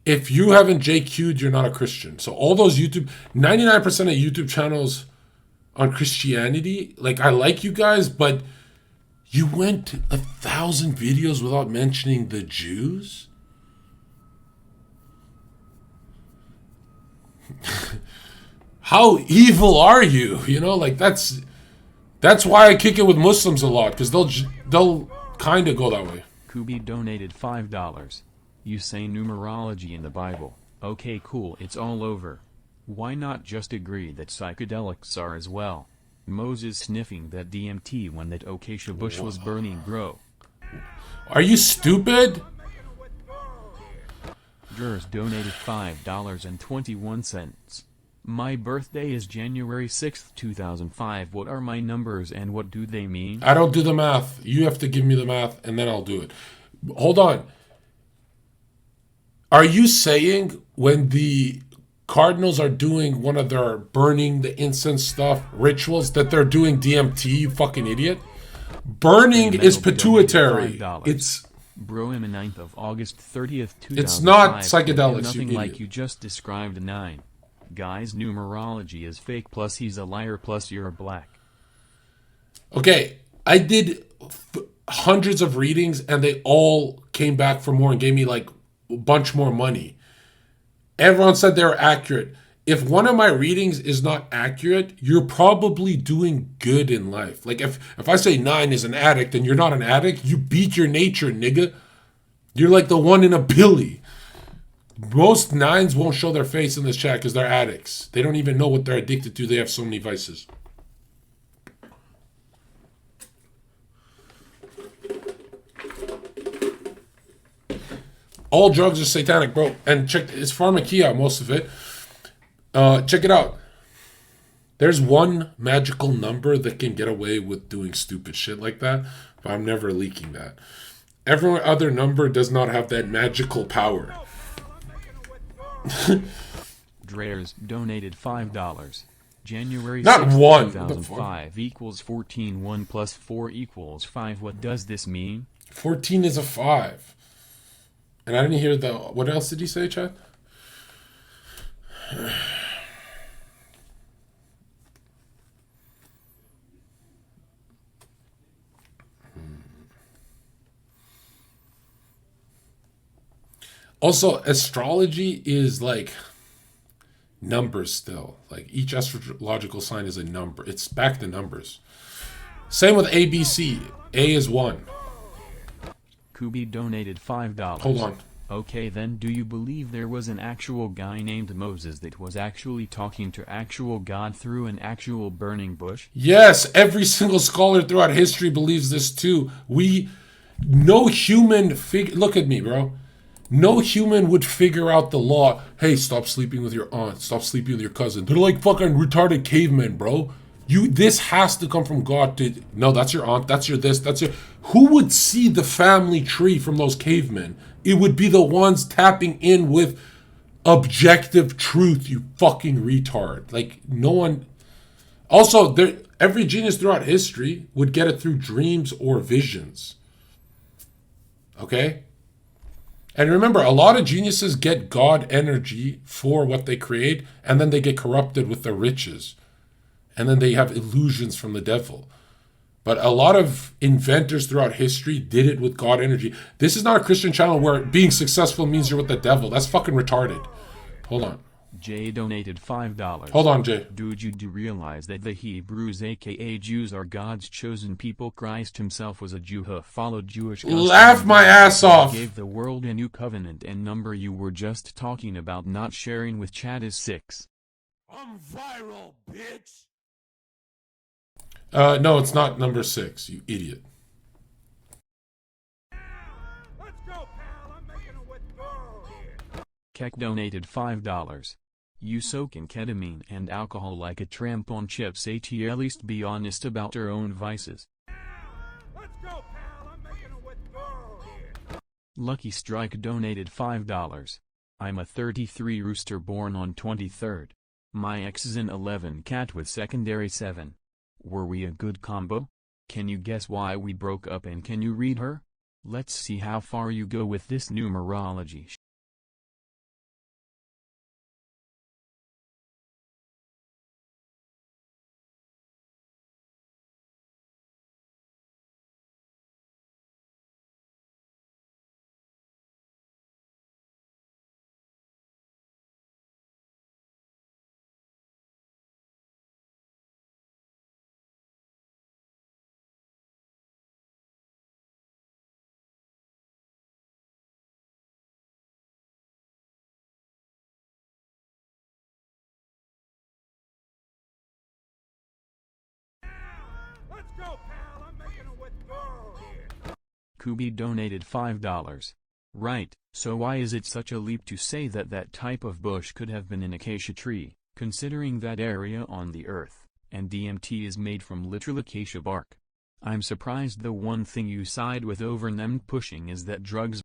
if you haven't JQ'd, you're not a Christian. So all those 99% of YouTube channels on Christianity, like, I like you guys, but you went 1,000 videos without mentioning the Jews? How evil are you? You know, like, that's why I kick it with Muslims a lot, because they'll kind of go that way. Kubi donated $5. You say numerology in the Bible. Okay, cool, it's all over. Why not just agree that psychedelics are as well? Moses sniffing that DMT when that acacia bush was burning, bro. Are you stupid? Jers donated $5.21. My birthday is January 6th, 2005. What are my numbers and what do they mean? I don't do the math. You have to give me the math and then I'll do it. Hold on. Are you saying when the Cardinals are doing one of their burning the incense stuff rituals that they're doing DMT, you fucking idiot? Burning is pituitary. It's... Bro, in the 9th of August 30th, 2005. It's not psychedelics, Nothing you like idiot. you just described. 9. Guys, numerology is fake, plus he's a liar, plus you're black. Okay, I did hundreds of readings and they all came back for more and gave me like a bunch more money. Everyone said they were accurate. If one of my readings is not accurate, you're probably doing good in life. Like if I say 9 is an addict and you're not an addict, you beat your nature, nigga. You're like the one in a billy. Most 9s won't show their face in this chat because they're addicts. They don't even know what they're addicted to. They have so many vices. All drugs are satanic, bro. And check, it's pharmakia, most of it. Check it out. There's one magical number that can get away with doing stupid shit like that, but I'm never leaking that. Every other number does not have that magical power. Dreers donated $5. January Not 6th, one. 2005 equals 14. 1 plus 4 equals 5. What does this mean? 14 is a 5. And I didn't hear the... What else did he say, Chad? Also, astrology is like numbers still. Like each astrological sign is a number. It's back to numbers. Same with ABC. A is 1. Kubi donated $5. Hold on. Okay, then do you believe there was an actual guy named Moses that was actually talking to actual God through an actual burning bush? Yes, every single scholar throughout history believes this too. No human look at me, bro. No human would figure out the law. Hey, stop sleeping with your aunt. Stop sleeping with your cousin. They're like fucking retarded cavemen, bro. This has to come from God. No, that's your aunt. That's your this. That's your... Who would see the family tree from those cavemen? It would be the ones tapping in with objective truth, you fucking retard. Like, no one... Also, every genius throughout history would get it through dreams or visions. Okay? And remember, a lot of geniuses get God energy for what they create, and then they get corrupted with their riches. And then they have illusions from the devil. But a lot of inventors throughout history did it with God energy. This is not a Christian channel where being successful means you're with the devil. That's fucking retarded. Hold on. Jay donated $5. Hold on, Jay. Dude, you do realize that the Hebrews, aka Jews, are God's chosen people. Christ himself was a Jew who followed Jewish customs. Laugh my ass off. Gave the world a new covenant, and number you were just talking about not sharing with Chad is 6. I'm viral, bitch. No, it's not number 6, you idiot. Let's go, pal. I'm making a withdrawal here. Keck donated $5. You soak in ketamine and alcohol like a tramp on chips. At least be honest about your own vices. Let's go, pal. I'm making a withdrawal here. Lucky Strike donated $5. I'm a 33 rooster born on 23rd. My ex is an 11 cat with secondary 7. Were we a good combo? Can you guess why we broke up and can you read her? Let's see how far you go with this numerology. Let's go, pal. I'm making a withdrawal here. Kubi donated $5. Right, so why is it such a leap to say that that type of bush could have been an acacia tree, considering that area on the earth, and DMT is made from literal acacia bark? I'm surprised the one thing you side with over them pushing is that drugs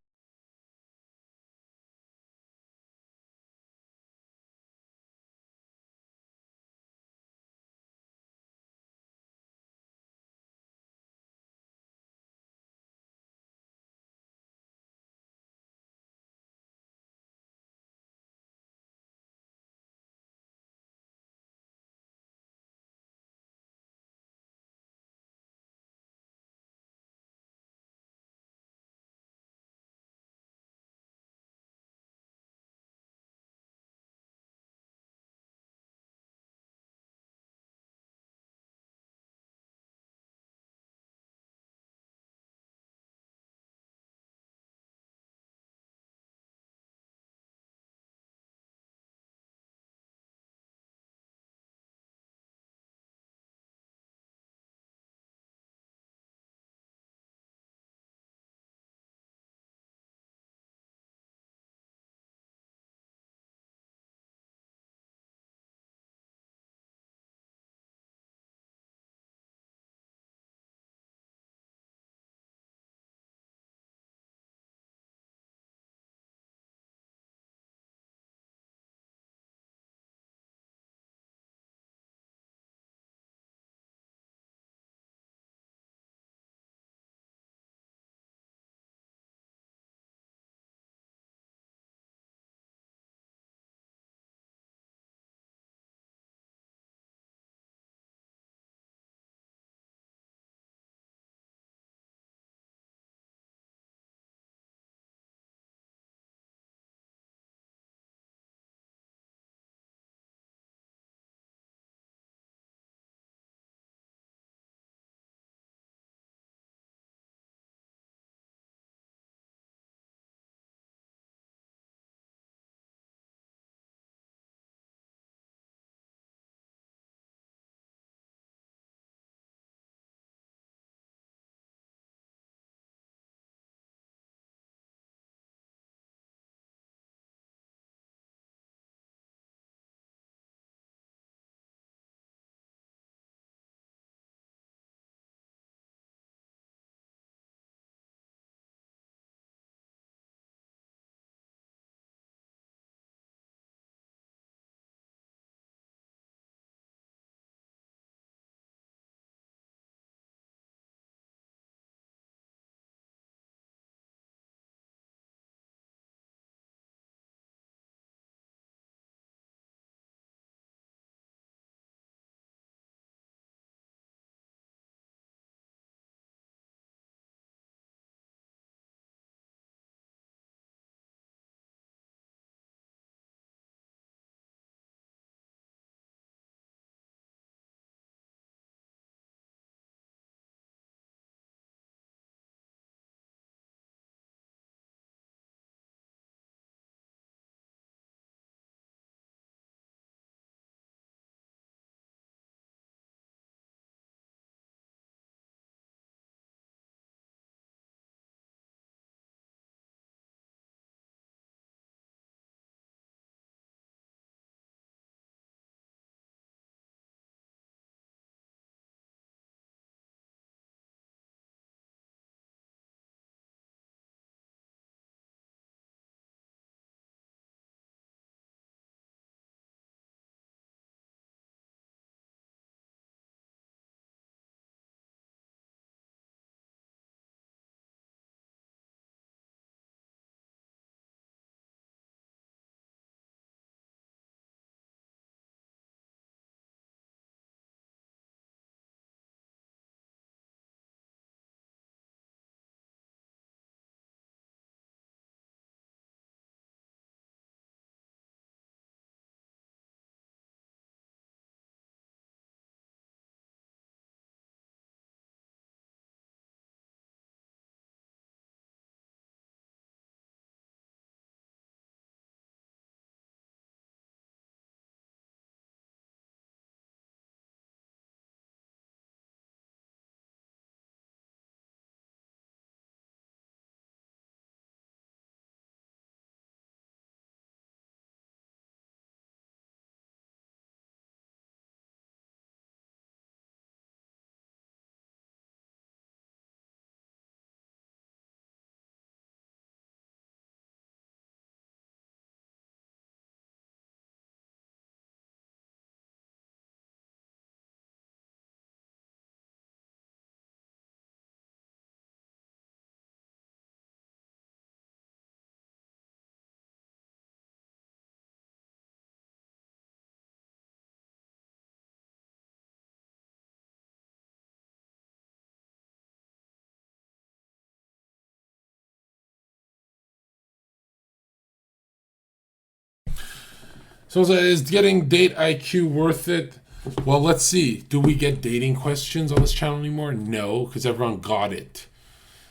So is getting date IQ worth it? Well, let's see. Do we get dating questions on this channel anymore? No, because everyone got it.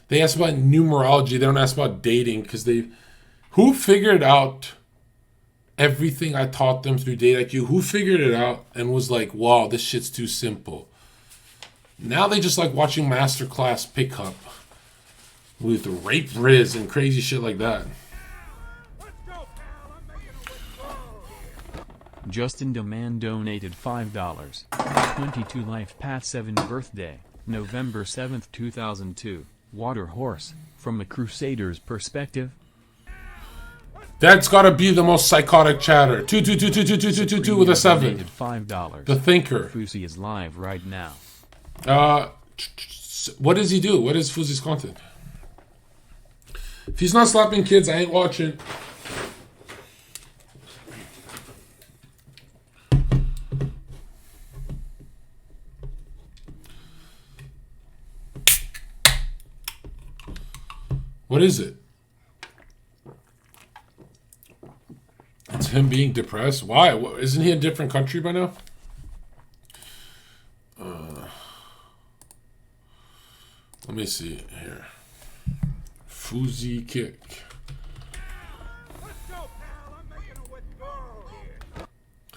They ask about numerology. They don't ask about dating because they... Who figured out everything I taught them through Date IQ? Who figured it out and was like, wow, this shit's too simple? Now they just like watching masterclass pickup with rape riz and crazy shit like that. Let's go, pal. I'm making a withdrawal. Justin Demand donated $5. 22 Life Path 7 birthday, November 7th, 2002. Water horse, from a crusader's perspective. That's gotta be the most psychotic chatter. 2 with a 7. Donated $5. The thinker. Fusi is live right now. What does he do? What is Fuzi's content? If he's not slapping kids, I ain't watching. What is it? It's him being depressed? Why? Isn't he in a different country by now? Let me see here. Fuzi kick. Let's go, pal. I'm making a withdrawal here.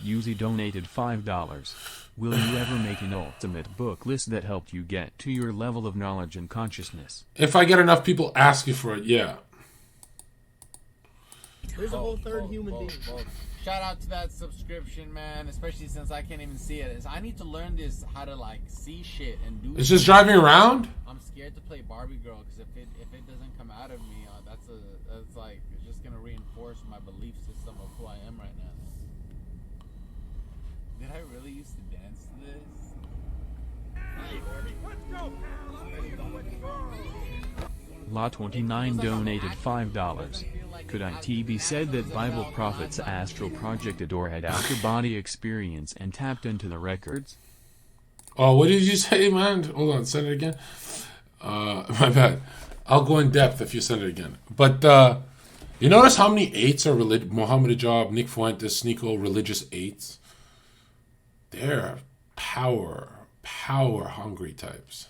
Yuzi donated $5. Will you ever make an ultimate book list that helped you get to your level of knowledge and consciousness? If I get enough people asking for it, yeah. There's a whole third human being. Shout out to that subscription, man. Especially since I can't even see it. I need to learn this how to like see shit and do. It's just driving around? I'm scared to play Barbie Girl because if it doesn't come out of me, that's like it's just gonna reinforce my belief system of who I am right now. Did I really used to dance to this? Let's go, pal. I'm making a withdrawal here. La 29 donated $5. Could IT be said that Bible prophets astral projected or had outer-body experience and tapped into the records? Oh, what did you say, man? Hold on, send it again. My bad. I'll go in depth if you send it again. But you notice how many eights are Mohammed Ajab, Nick Fuentes, Sneeko, religious eights? They're power-hungry types.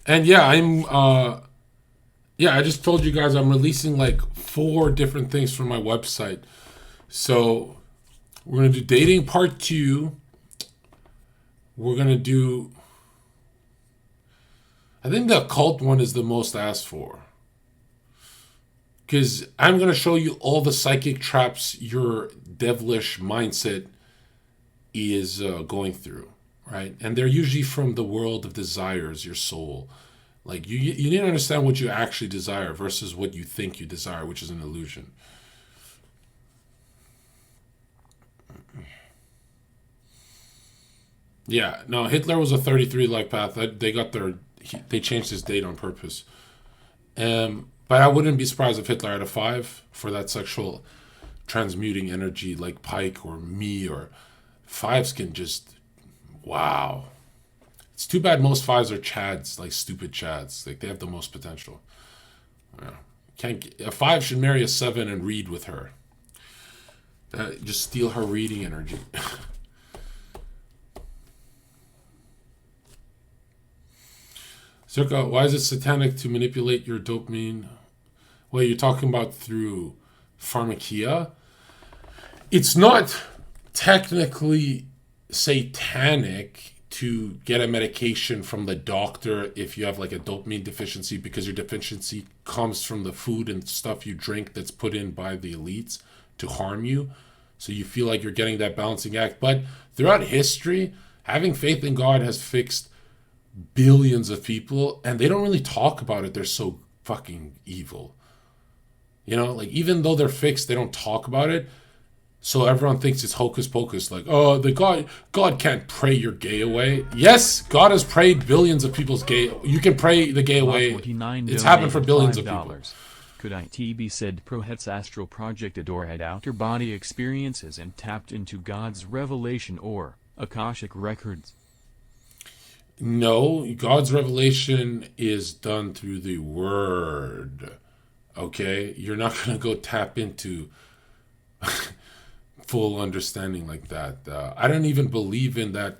And yeah, I just told you guys I'm releasing like 4 different things from my website. So we're going to do dating part 2. We're going to do, I think the occult one is the most asked for. Because I'm going to show you all the psychic traps your devilish mindset is going through. Right? And they're usually from the world of desires, your soul. Like, you need to understand what you actually desire versus what you think you desire, which is an illusion. Yeah, no, Hitler was a 33 life path. They changed his date on purpose. But I wouldn't be surprised if Hitler had a 5 for that sexual transmuting energy like Pike or me, or 5s can just... Wow. It's too bad most 5s are chads, like stupid chads. Like, they have the most potential. Yeah. A 5 should marry a 7 and read with her. Just steal her reading energy. Zherka, why is it satanic to manipulate your dopamine? Well, you're talking about through pharmakia. It's not technically satanic to get a medication from the doctor if you have like a dopamine deficiency, because your deficiency comes from the food and stuff you drink that's put in by the elites to harm you. So you feel like you're getting that balancing act. But throughout history, having faith in God has fixed billions of people, and they don't really talk about it. They're so fucking evil. You know, like, even though they're fixed, they don't talk about it. So everyone thinks it's hocus pocus, like, oh, God can't pray your gay away. Yes, God has prayed billions of people's gay. You can pray the gay away. It's happened for billions of people. Could IT be said Prohet's astral projected or had outer body experiences and tapped into God's revelation or Akashic records? No, God's revelation is done through the Word. Okay? You're not going to go tap into full understanding like that. I don't even believe in that.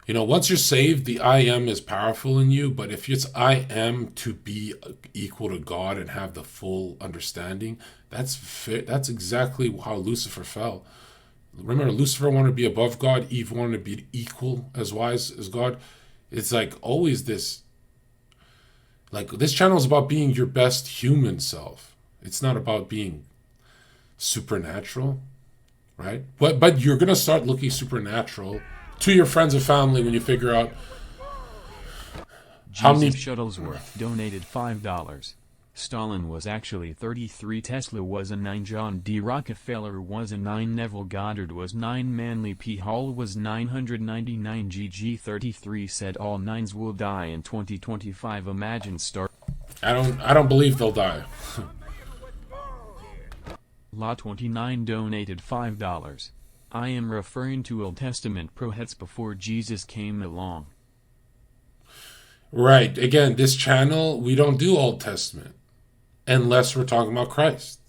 You know, once you're saved, the I am is powerful in you. But if it's I am to be equal to God and have the full understanding, that's exactly how Lucifer fell. Remember, Lucifer wanted to be above God. Eve wanted to be equal, as wise as God. It's like always this. Like, this channel is about being your best human self. It's not about being supernatural, right? But you're gonna start looking supernatural to your friends and family when you figure out how many. Jesus Shuttlesworth donated $5. Stalin was actually 33, Tesla was a 9, John D. Rockefeller was a 9, Neville Goddard was 9, Manly P. Hall was 999, GG33 said all 9s will die in 2025. Imagine I don't believe they'll die. Law29 donated $5. I am referring to Old Testament prophets before Jesus came along. Right. Again, this channel, we don't do Old Testament unless we're talking about Christ,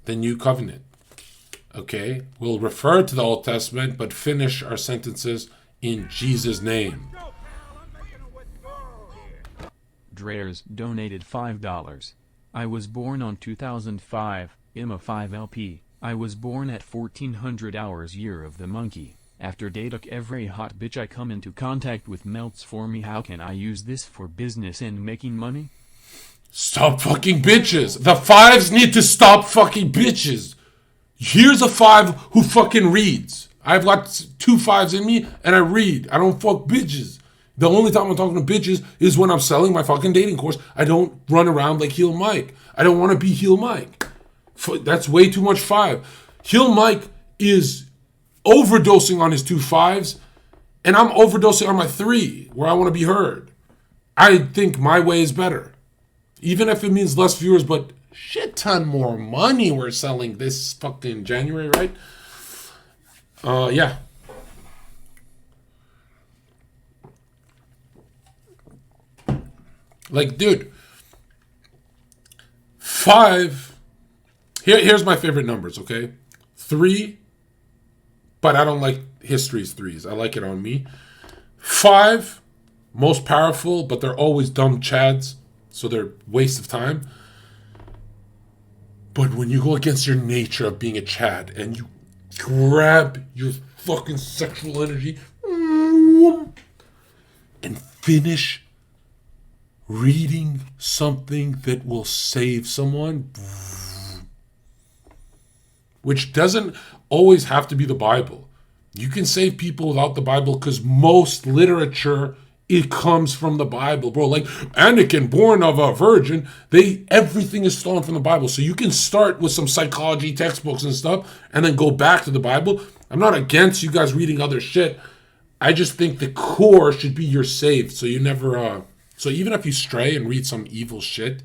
the New Covenant. Okay? We'll refer to the Old Testament, but finish our sentences in Jesus' name. Dreers donated $5. I was born on 2005, IMA 5 LP. I was born at 1400 hours year of the monkey. After Datuk every hot bitch I come into contact with melts for me. How can I use this for business and making money? Stop fucking bitches. The 5s need to stop fucking bitches. Here's a 5 who fucking reads. I've got 2 5s in me and I read. I don't fuck bitches. The only time I'm talking to bitches is when I'm selling my fucking dating course. I don't run around like Heel Mike. I don't want to be Heel Mike. That's way too much 5. Heel Mike is overdosing on his 2 5s, and I'm overdosing on my 3, where I want to be heard. I think my way is better. Even if it means less viewers, but shit ton more money we're selling this fucking January, right? Yeah. Like, dude, 5... Here's my favorite numbers, okay? 3, but I don't like history's 3s. I like it on me. 5, most powerful, but they're always dumb chads, so they're waste of time. But when you go against your nature of being a chad and you grab your fucking sexual energy and finish reading something that will save someone, which doesn't always have to be the Bible. You can save people without the Bible because most literature, it comes from the Bible, bro. Like Anakin, born of a virgin, everything is stolen from the Bible. So you can start with some psychology textbooks and stuff and then go back to the Bible. I'm not against you guys reading other shit. I just think the core should be you're saved. So you never, so even if you stray and read some evil shit,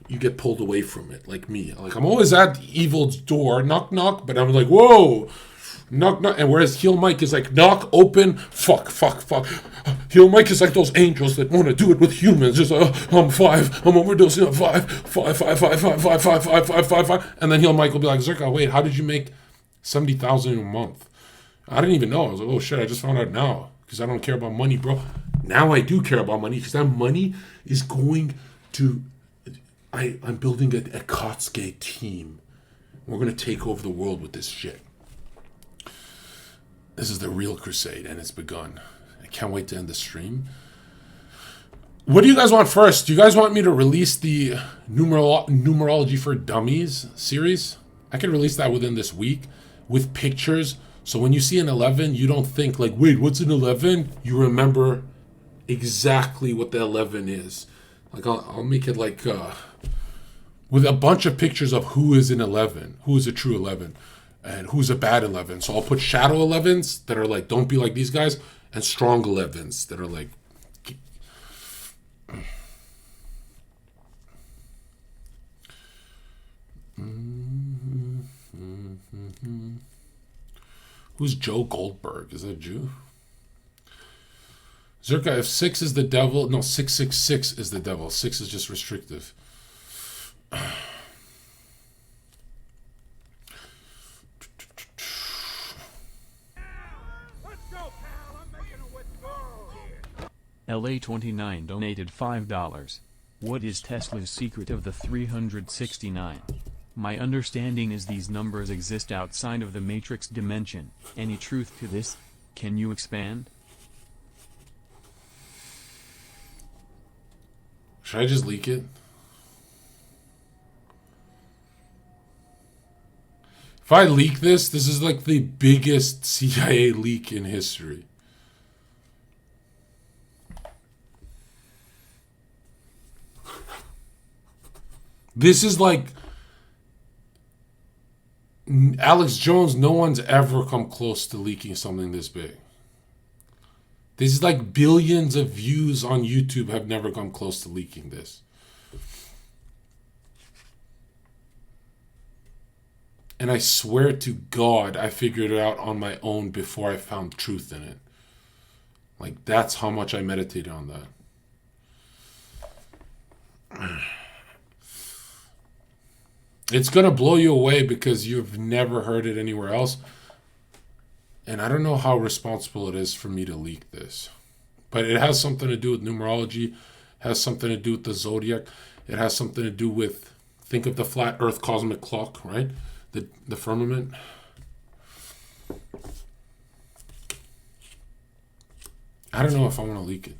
you get pulled away from it, like me. Like, I'm always at evil's door, knock, knock, but I'm like, whoa, knock, knock. And whereas Heel Mike is like, knock, open, fuck. Heel Mike is like those angels that want to do it with humans. Just, I'm 5, I'm overdosing on 5. And then Heel Mike will be like, Zherka, wait, how did you make 70,000 a month? I didn't even know. I was like, oh shit, I just found out now. Because I don't care about money, bro. Now I do care about money, because that money is going to... I'm building a Kotsuke team. We're going to take over the world with this shit. This is the real crusade, and it's begun. I can't wait to end the stream. What do you guys want first? Do you guys want me to release the Numerology for Dummies series? I can release that within this week with pictures. So when you see an 11, you don't think like, wait, what's an 11? You remember exactly what the 11 is. Like, I'll make it like... with a bunch of pictures of who is an 11, who is a true 11, and who's a bad 11. So I'll put shadow 11s that are like, don't be like these guys, and strong 11s that are like... Who's Joe Goldberg? Is that a Jew? Zherka, if 6 is the devil... No, 666 is the devil. 6 is just restrictive. Let's go, pal. I'm making a withdrawal here. LA29 donated $5. What is Tesla's secret of the 369? My understanding is these numbers exist outside of the matrix dimension. Any truth to this? Can you expand? Should I just leak it? If I leak this, this is like the biggest CIA leak in history. This is like Alex Jones. No one's ever come close to leaking something this big. This is like billions of views on YouTube have never come close to leaking this. And I swear to God, I figured it out on my own before I found truth in it. Like, that's how much I meditated on that. It's going to blow you away because you've never heard it anywhere else. And I don't know how responsible it is for me to leak this. But it has something to do with numerology. It has something to do with the zodiac. It has something to do with, think of the flat earth cosmic clock, right? The firmament. I don't know if I want to leak it.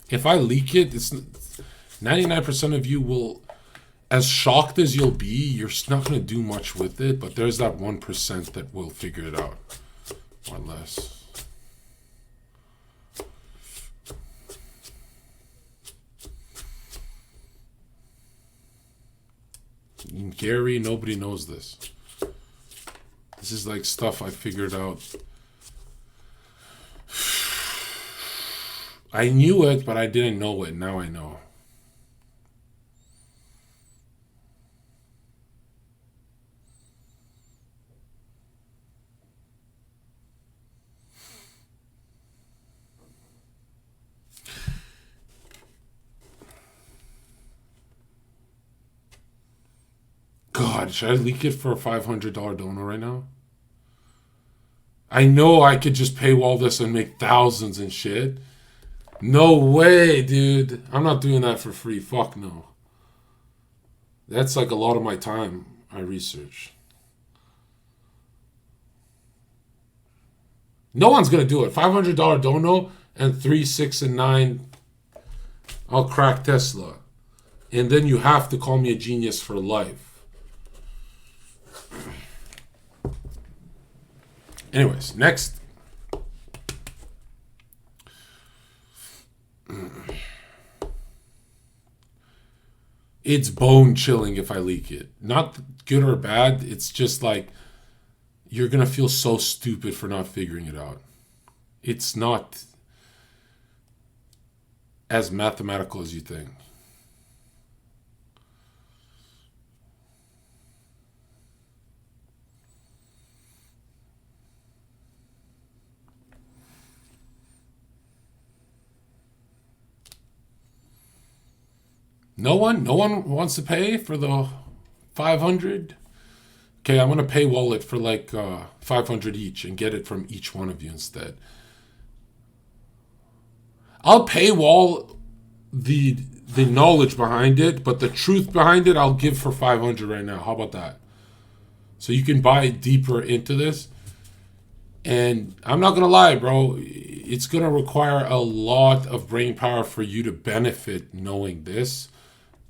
If I leak it, it's 99% of you will, as shocked as you'll be, you're not going to do much with it, but there's that 1% that will figure it out, or less. Gary, nobody knows this. This is like stuff I figured out. I knew it, but I didn't know it. Now I know. God, should I leak it for a $500 donor right now? I know I could just paywall this and make thousands and shit. No way, dude. I'm not doing that for free. Fuck no. That's like a lot of my time I research. No one's going to do it. $500 dono and 3, 6, and 9. I'll crack Tesla. And then you have to call me a genius for life. Anyways, next. It's bone chilling if I leak it. Not good or bad. It's just like you're going to feel so stupid for not figuring it out. It's not as mathematical as you think. No one wants to pay for the 500. Okay, I'm gonna pay wallet for like 500 each and get it from each one of you instead. I'll paywall the knowledge behind it, but the truth behind it I'll give for 500 right now. How about that? So you can buy deeper into this. And I'm not gonna lie, bro. It's gonna require a lot of brain power for you to benefit knowing this.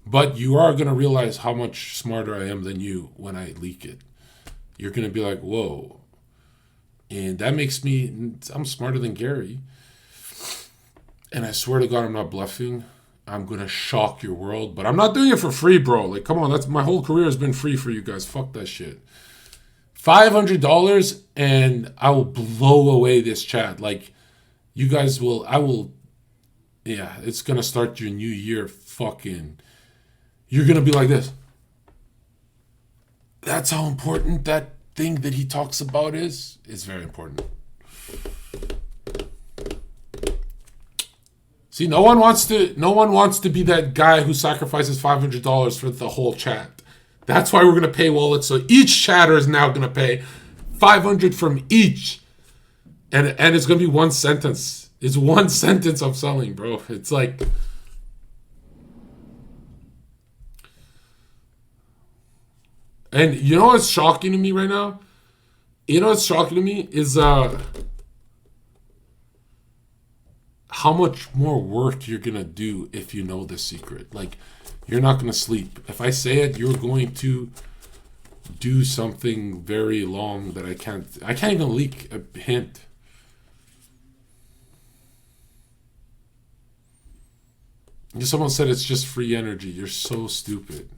But you are going to realize how much smarter I am than you when I leak it. You're going to be like, whoa. And that makes me, I'm smarter than Gary. And I swear to God, I'm not bluffing. I'm going to shock your world. But I'm not doing it for free, bro. Like, come on. That's my whole career has been free for you guys. Fuck that shit. $500 and I will blow away this chat. Like, you guys will, yeah, it's going to start your new year fucking... You're going to be like this. That's how important that thing that he talks about is. It's very important. See, no one wants to be that guy who sacrifices $500 for the whole chat. That's why we're gonna paywall it. So each chatter is now gonna pay $500 from each, and it's gonna be one sentence. It's one sentence I'm selling, bro. It's like, and you know what's shocking to me right now? You know what's shocking to me is how much more work you're gonna do if you know the secret. Like, you're not gonna sleep. If I say it, you're going to do something very long that I can't even leak a hint. Someone said it's just free energy. You're so stupid.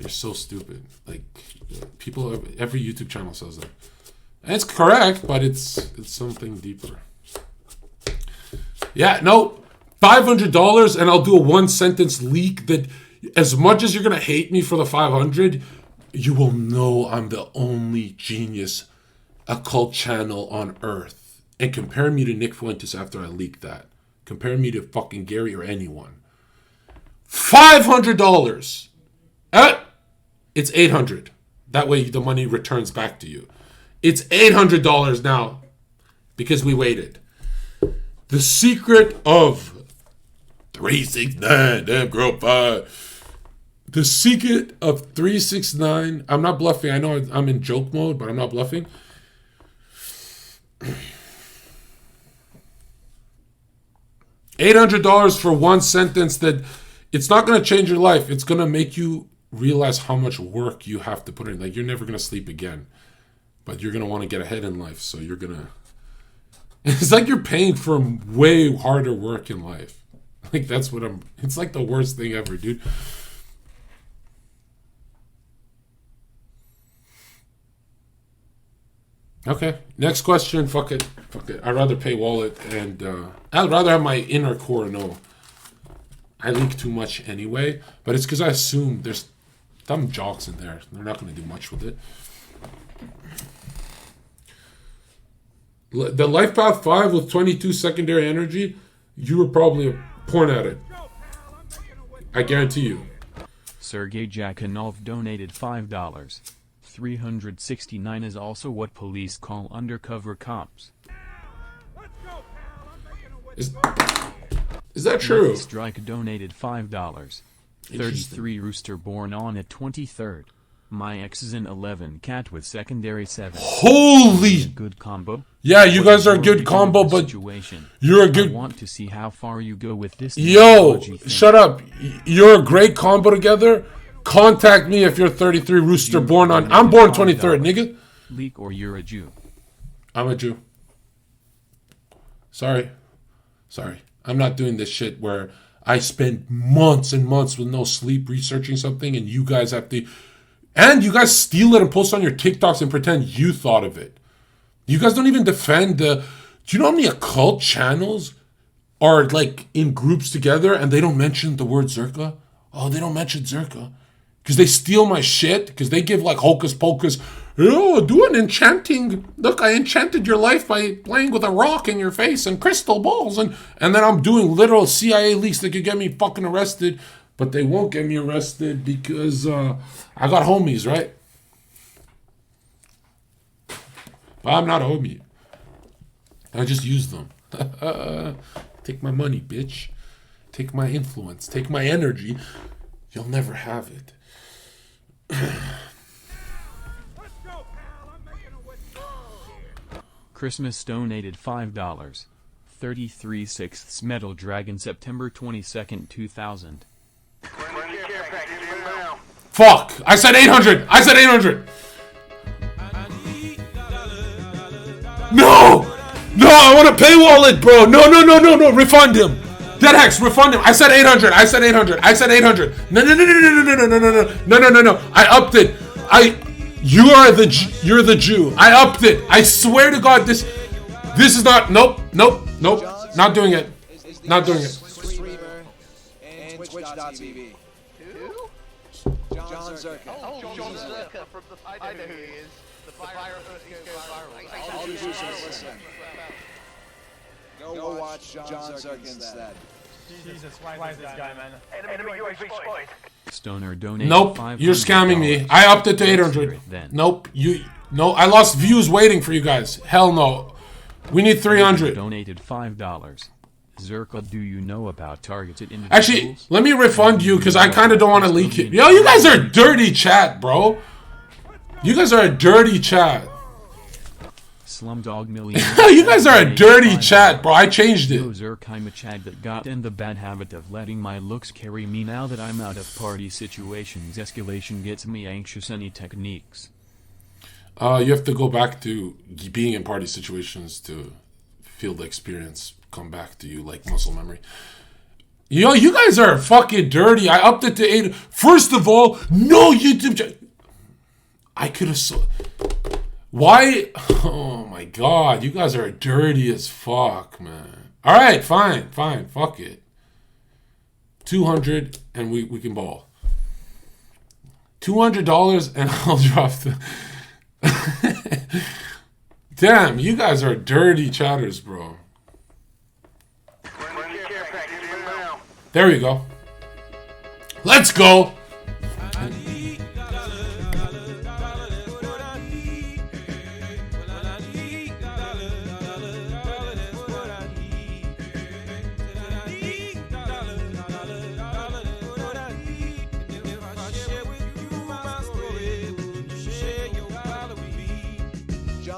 You're so stupid. Like, people, every YouTube channel says that. And it's correct, but it's something deeper. Yeah, no, $500 and I'll do a one sentence leak that, as much as you're gonna hate me for the 500, you will know I'm the only genius occult channel on earth. And compare me to Nick Fuentes after I leak that. Compare me to fucking Gary or anyone. $500. It's $800. That way the money returns back to you. It's $800 now because we waited. The secret of 369, damn girl 5. The secret of 369. I'm not bluffing. I know I'm in joke mode, but I'm not bluffing. $800 for one sentence that it's not going to change your life. It's going to make you realize how much work you have to put in. Like, you're never going to sleep again, but you're going to want to get ahead in life. So you're going to, it's like you're paying for way harder work in life. Like, that's what it's like the worst thing ever, dude. Okay, next question. Fuck it. I'd rather paywall it, and I'd rather have my inner core know. I leak too much anyway, but it's because I assume there's dumb jocks in there. They're not going to do much with it. The Life Path 5 with 22 secondary energy, you were probably a porn addict. I guarantee you. Sergey Jakanov donated $5. 369 is also what police call undercover cops. Is that true? Strike donated $5. 33 rooster born on at 23rd. My ex is an 11 cat with secondary 7. Holy good combo. Yeah, you guys are a good combo, but you're a good. I want to see how far you go with this. Yo, shut up. You're a great combo together. Contact me if you're 33 rooster born on. I'm born 23rd, nigga. Leak or you're a Jew. I'm a Jew. Sorry. I'm not doing this shit where I spend months and months with no sleep researching something, and you guys have to, and you guys steal it and post on your TikToks and pretend you thought of it. You guys don't even defend the. Do you know how many occult channels are like in groups together and they don't mention the word Zherka? Oh, they don't mention Zherka because they steal my shit, because they give like hocus pocus. Oh, do an enchanting. Look, I enchanted your life by playing with a rock in your face and crystal balls. And then I'm doing literal CIA leaks that could get me fucking arrested. But they won't get me arrested because I got homies, right? But I'm not a homie. I just use them. Take my money, bitch. Take my influence. Take my energy. You'll never have it. Christmas donated $5. 33/6 Metal Dragon September 22nd, 2000. Fuck! I said 800! I said 800! No! No, I want to paywall it, bro! No! Refund him! Deadhex, refund him! I said 800! I said 800! I said 800! No! I upped it! You're the Jew. I upped it. I swear to God, this is not. Nope. Not doing it. Not doing it. Twitch.tv. John Zherka. Oh, John Zherka from the. I know who he is. The fire. All users listen. Go watch John Zherka instead. Jesus, why is this guy, man? Enemy UAV spotted. Stoner donated Nope, you're scamming me. I upped it to 800. Then. Nope, no, I lost views waiting for you guys. Hell no. We need 300. Donated $5. Zherka, do you know about targeted individuals? Actually, let me refund you because I kind of don't want to leak it. Yo, you guys are a dirty chat, bro. You guys are a dirty chat. Slumdog Millionaire. You guys are a dirty chat, bro. I changed it. Zherka, I'm a Chad that got in the bad habit of letting my looks carry me. Now that I'm out of party situations, escalation gets me anxious. Any techniques? You have to go back to being in party situations to feel the experience come back to you like muscle memory. Yo, you guys are fucking dirty. I upped it to 8. First of all, no YouTube. I could have. Why? Oh my god, you guys are dirty as fuck, man. All right, fine, fuck it. 200 and we can ball. $200 and I'll drop the. Damn, you guys are dirty chatters, bro. There we go. Let's go.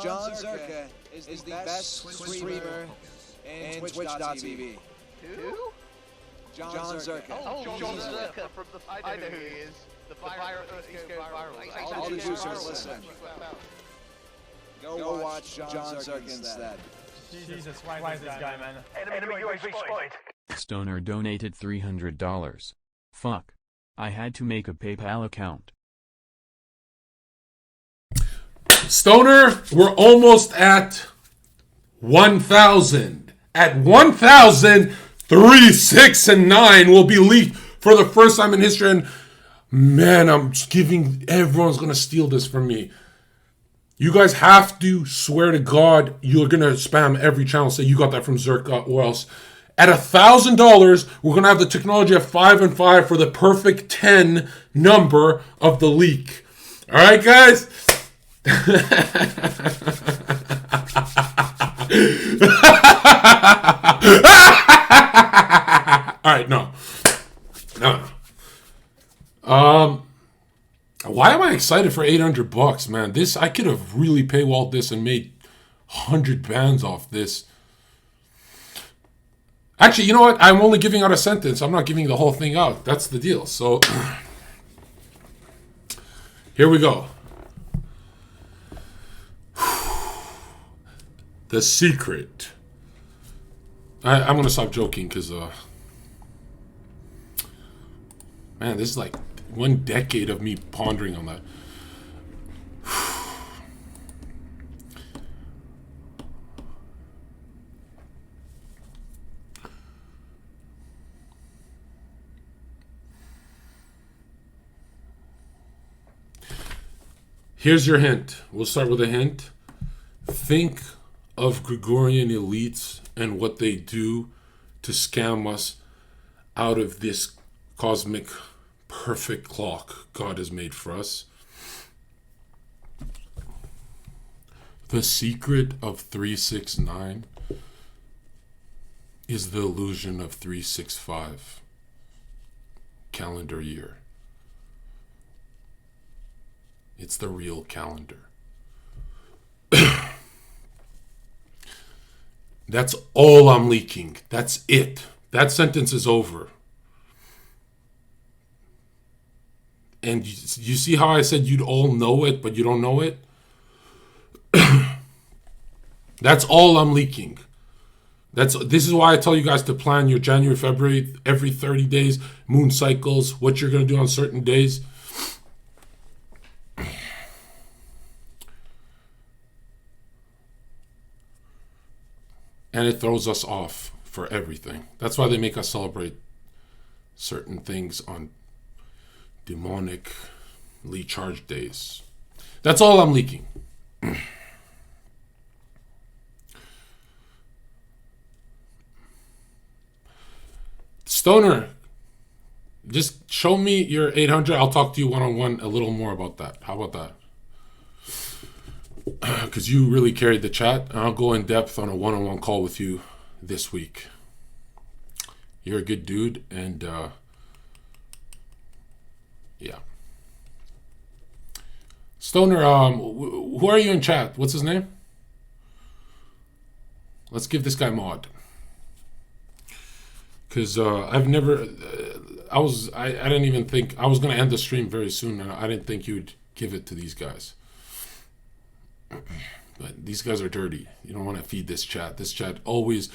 John Zherka is the best streamer in Twitch.tv. Who? John Zherka. Oh, John Zherka from the. I know who he is. The fire. He's going viral. All the users listen. Go watch John Zherka instead. Jesus, why is this guy, man? Enemy UAV spotted. Stoner donated $300. Fuck. I had to make a PayPal account. Stoner, we're almost at 1,000. At 1,000, 3, 6, and 9 will be leaked for the first time in history. And man, I'm just giving. Everyone's gonna steal this from me. You guys have to swear to God you're gonna spam every channel. Say you got that from Zherka, or else. At $1,000, we're gonna have the technology of 5 and 5 for the perfect 10 number of the leak. All right, guys. All right, no. Why am I excited for $800, man? This I could have really paywalled this and made 100 bands off this. Actually, you know what? I'm only giving out a sentence. I'm not giving the whole thing out. That's the deal. So here we go. The secret. I'm going to stop joking because, man, this is like 1 decade of me pondering on that. Here's your hint. We'll start with a hint. Think of Gregorian elites and what they do to scam us out of this cosmic perfect clock God has made for us. The secret of 369 is the illusion of 365 calendar year. It's the real calendar. That's all I'm leaking. That's it. That sentence is over. And you see how I said you'd all know it, but you don't know it? That's all I'm leaking. This is why I tell you guys to plan your January, February, every 30 days, moon cycles, what you're going to do on certain days. And it throws us off for everything. That's why they make us celebrate certain things on demonically charged days. That's all I'm leaking. Stoner, just show me your 800. I'll talk to you one-on-one a little more about that. How about that? Because you really carried the chat. And I'll go in depth on a one-on-one call with you this week. You're a good dude. And, yeah. Stoner, who are you in chat? What's his name? Let's give this guy mod. Because I've never... I didn't even think... I was going to end the stream very soon, and I didn't think you'd give it to these guys. But these guys are dirty. You don't want to feed this chat. This chat always...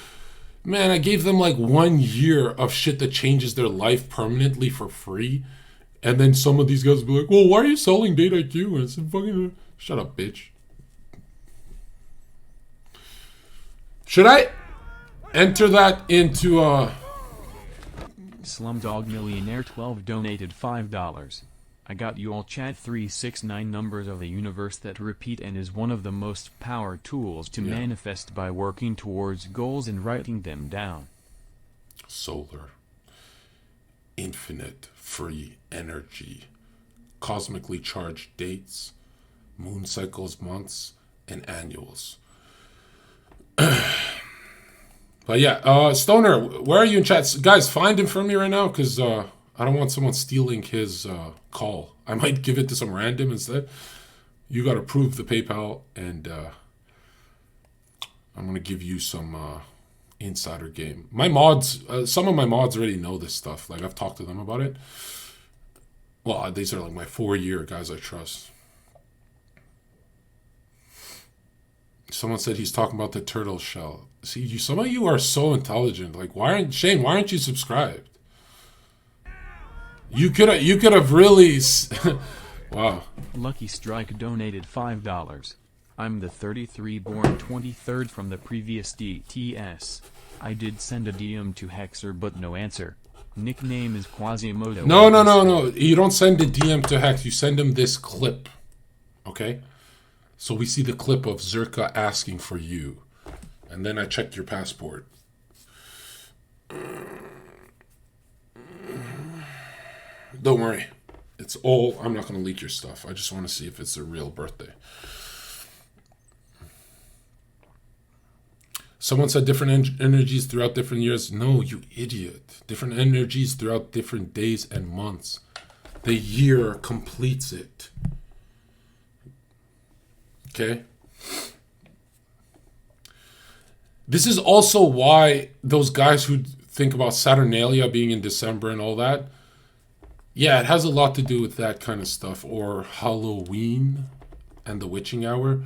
Man, I gave them like 1 year of shit that changes their life permanently for free. And then some of these guys will be like, well, why are you selling Date IQ? And I said, fucking... Shut up, bitch. Should I enter that into... Slumdog Millionaire 12 donated $5. I got you all chat 369 numbers of the universe that repeat and is one of the most power tools to manifest by working towards goals and writing them down. Solar. Infinite free energy. Cosmically charged dates. Moon cycles, months, and annuals. But yeah, Stoner, where are you in chat? Guys, find him for me right now, because I don't want someone stealing his call. I might give it to some random instead. You got to prove the PayPal, and I'm going to give you some insider game. My mods, some of my mods already know this stuff. Like, I've talked to them about it. Well, these are like my 4-year guys I trust. Someone said he's talking about the turtle shell. See, some of you are so intelligent. Like, why aren't you subscribed? You could have really... Wow. Lucky Strike donated $5. I'm the 33 born 23rd from the previous DTS. I did send a DM to Hexer but no answer. Nickname is Quasimodo. No. You don't send a DM to Hex. You send him this clip. Okay? So we see the clip of Zherka asking for you. And then I checked your passport. Don't worry. It's all... I'm not going to leak your stuff. I just want to see if it's a real birthday. Someone said different energies throughout different years. No, you idiot. Different energies throughout different days and months. The year completes it. Okay? This is also why those guys who think about Saturnalia being in December and all that, yeah, it has a lot to do with that kind of stuff. Or Halloween and the witching hour.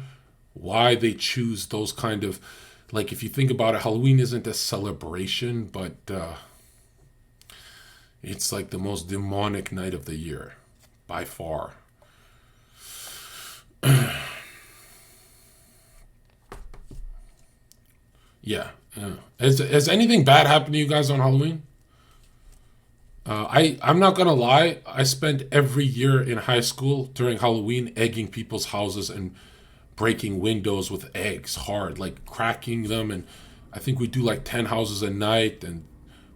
Why they choose those kind of... Like, if you think about it, Halloween isn't a celebration, but it's like the most demonic night of the year. By far. Yeah. Has anything bad happened to you guys on Halloween? I'm not gonna lie. I spent every year in high school during Halloween egging people's houses and breaking windows with eggs hard, like cracking them. And I think we'd do like 10 houses a night, and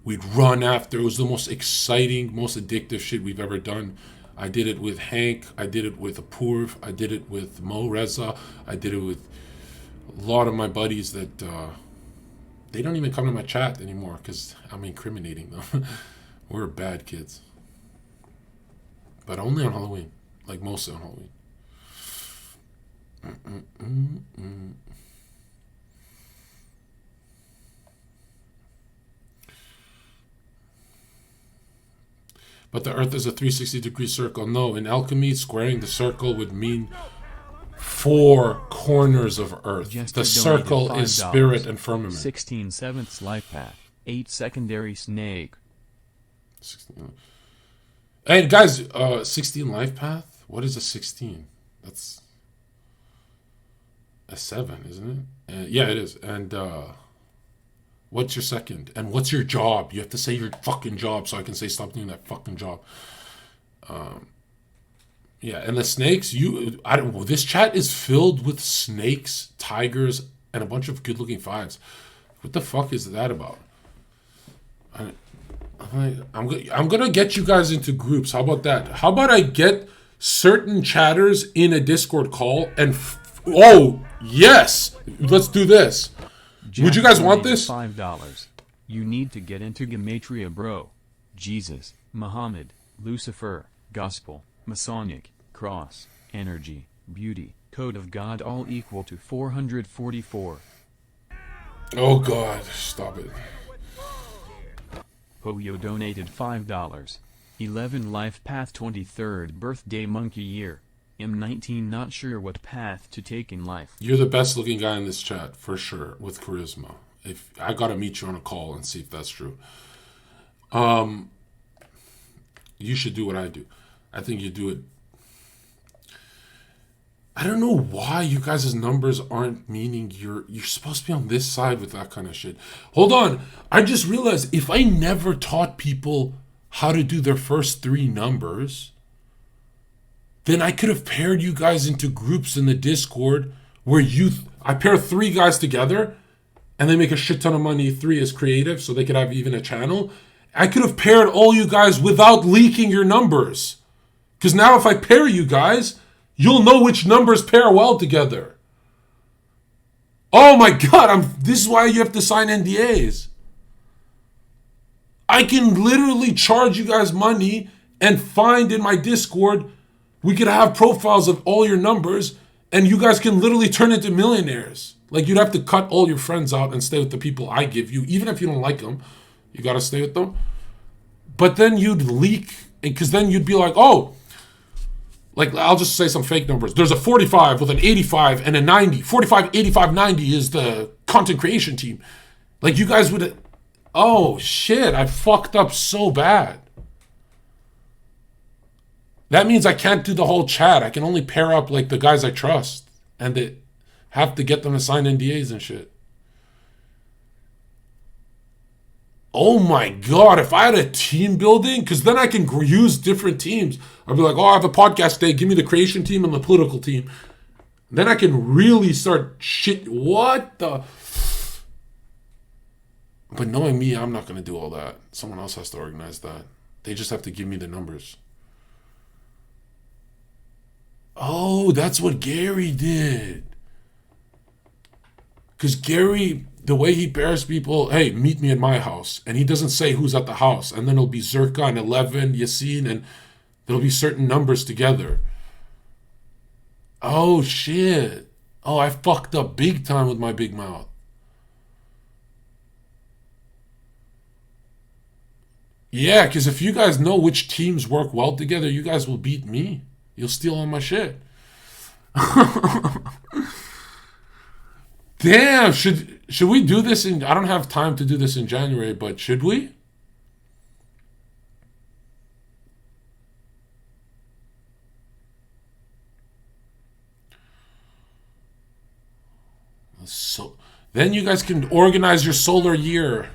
we'd run after. It was the most exciting, most addictive shit we've ever done. I did it with Hank. I did it with Apurv. I did it with Mo Reza. I did it with a lot of my buddies that they don't even come to my chat anymore because I'm incriminating them. We're bad kids. But only on Halloween. Like mostly on Halloween. But the Earth is a 360-degree circle. No, in alchemy, squaring the circle would mean 4 corners of Earth. Jester The circle donated is $5. spirit and firmament. 16 sevenths life path. 8 secondary snake. 16. And guys, 16 life path? What is a 16? That's a 7, isn't it? Yeah, it is. And what's your second? And what's your job? You have to say your fucking job so I can say stop doing that fucking job. Yeah, and the snakes, this chat is filled with snakes, tigers, and a bunch of good-looking 5s. What the fuck is that about? I'm gonna get you guys into groups. How about that? How about I get certain chatters in a Discord call and oh yes, let's do this. Would you guys want this? $5. You need to get into Gematria, bro. Jesus, Muhammad, Lucifer, Gospel, Masonic, Cross, Energy, Beauty, Code of God all equal to 444. Oh God, stop it. Poyo donated $5. 11 Life Path 23rd birthday monkey year. M19 not sure what path to take in life. You're the best looking guy in this chat, for sure, with charisma. If I gotta meet you on a call and see if that's true. You should do what I do. I think you do it. I don't know why you guys' numbers aren't meaning you're supposed to be on this side with that kind of shit. Hold on. I just realized if I never taught people how to do their first 3 numbers, then I could have paired you guys into groups in the Discord where I pair 3 guys together and they make a shit ton of money. 3 is creative, so they could have even a channel. I could have paired all you guys without leaking your numbers. Because now if I pair you guys, you'll know which numbers pair well together. Oh my God, this is why you have to sign NDAs. I can literally charge you guys money and find in my Discord, we could have profiles of all your numbers and you guys can literally turn into millionaires. Like you'd have to cut all your friends out and stay with the people I give you. Even if you don't like them, you gotta stay with them. But then you'd leak, because then you'd be like, oh, like I'll just say some fake numbers. There's a 45 with an 85 and a 90. 45, 85, 90 is the content creation team. Like you guys would, oh shit, I fucked up so bad. That means I can't do the whole chat. I can only pair up like the guys I trust. And they have to get them to sign NDAs and shit. Oh my God, if I had a team building, because then I can use different teams. I'd be like, oh, I have a podcast day. Give me the creation team and the political team. Then I can really start shit. What the? But knowing me, I'm not going to do all that. Someone else has to organize that. They just have to give me the numbers. Oh, that's what Gary did. Because Gary, the way he pairs people, hey, meet me at my house. And he doesn't say who's at the house. And then it'll be Zherka and 11, Yassine, and there'll be certain numbers together. Oh, shit. Oh, I fucked up big time with my big mouth. Yeah, because if you guys know which teams work well together, you guys will beat me. You'll steal all my shit. Damn, should we do this in... I don't have time to do this in January, but should we? So then you guys can organize your solar year.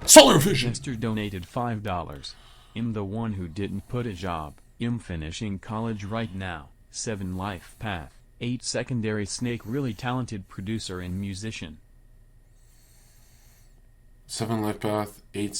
Solar vision. Mr. donated $5. I'm the one who didn't put a job. I'm finishing college right now. 7 life path. 8 secondary snake, really talented producer and musician. 7 life path, 8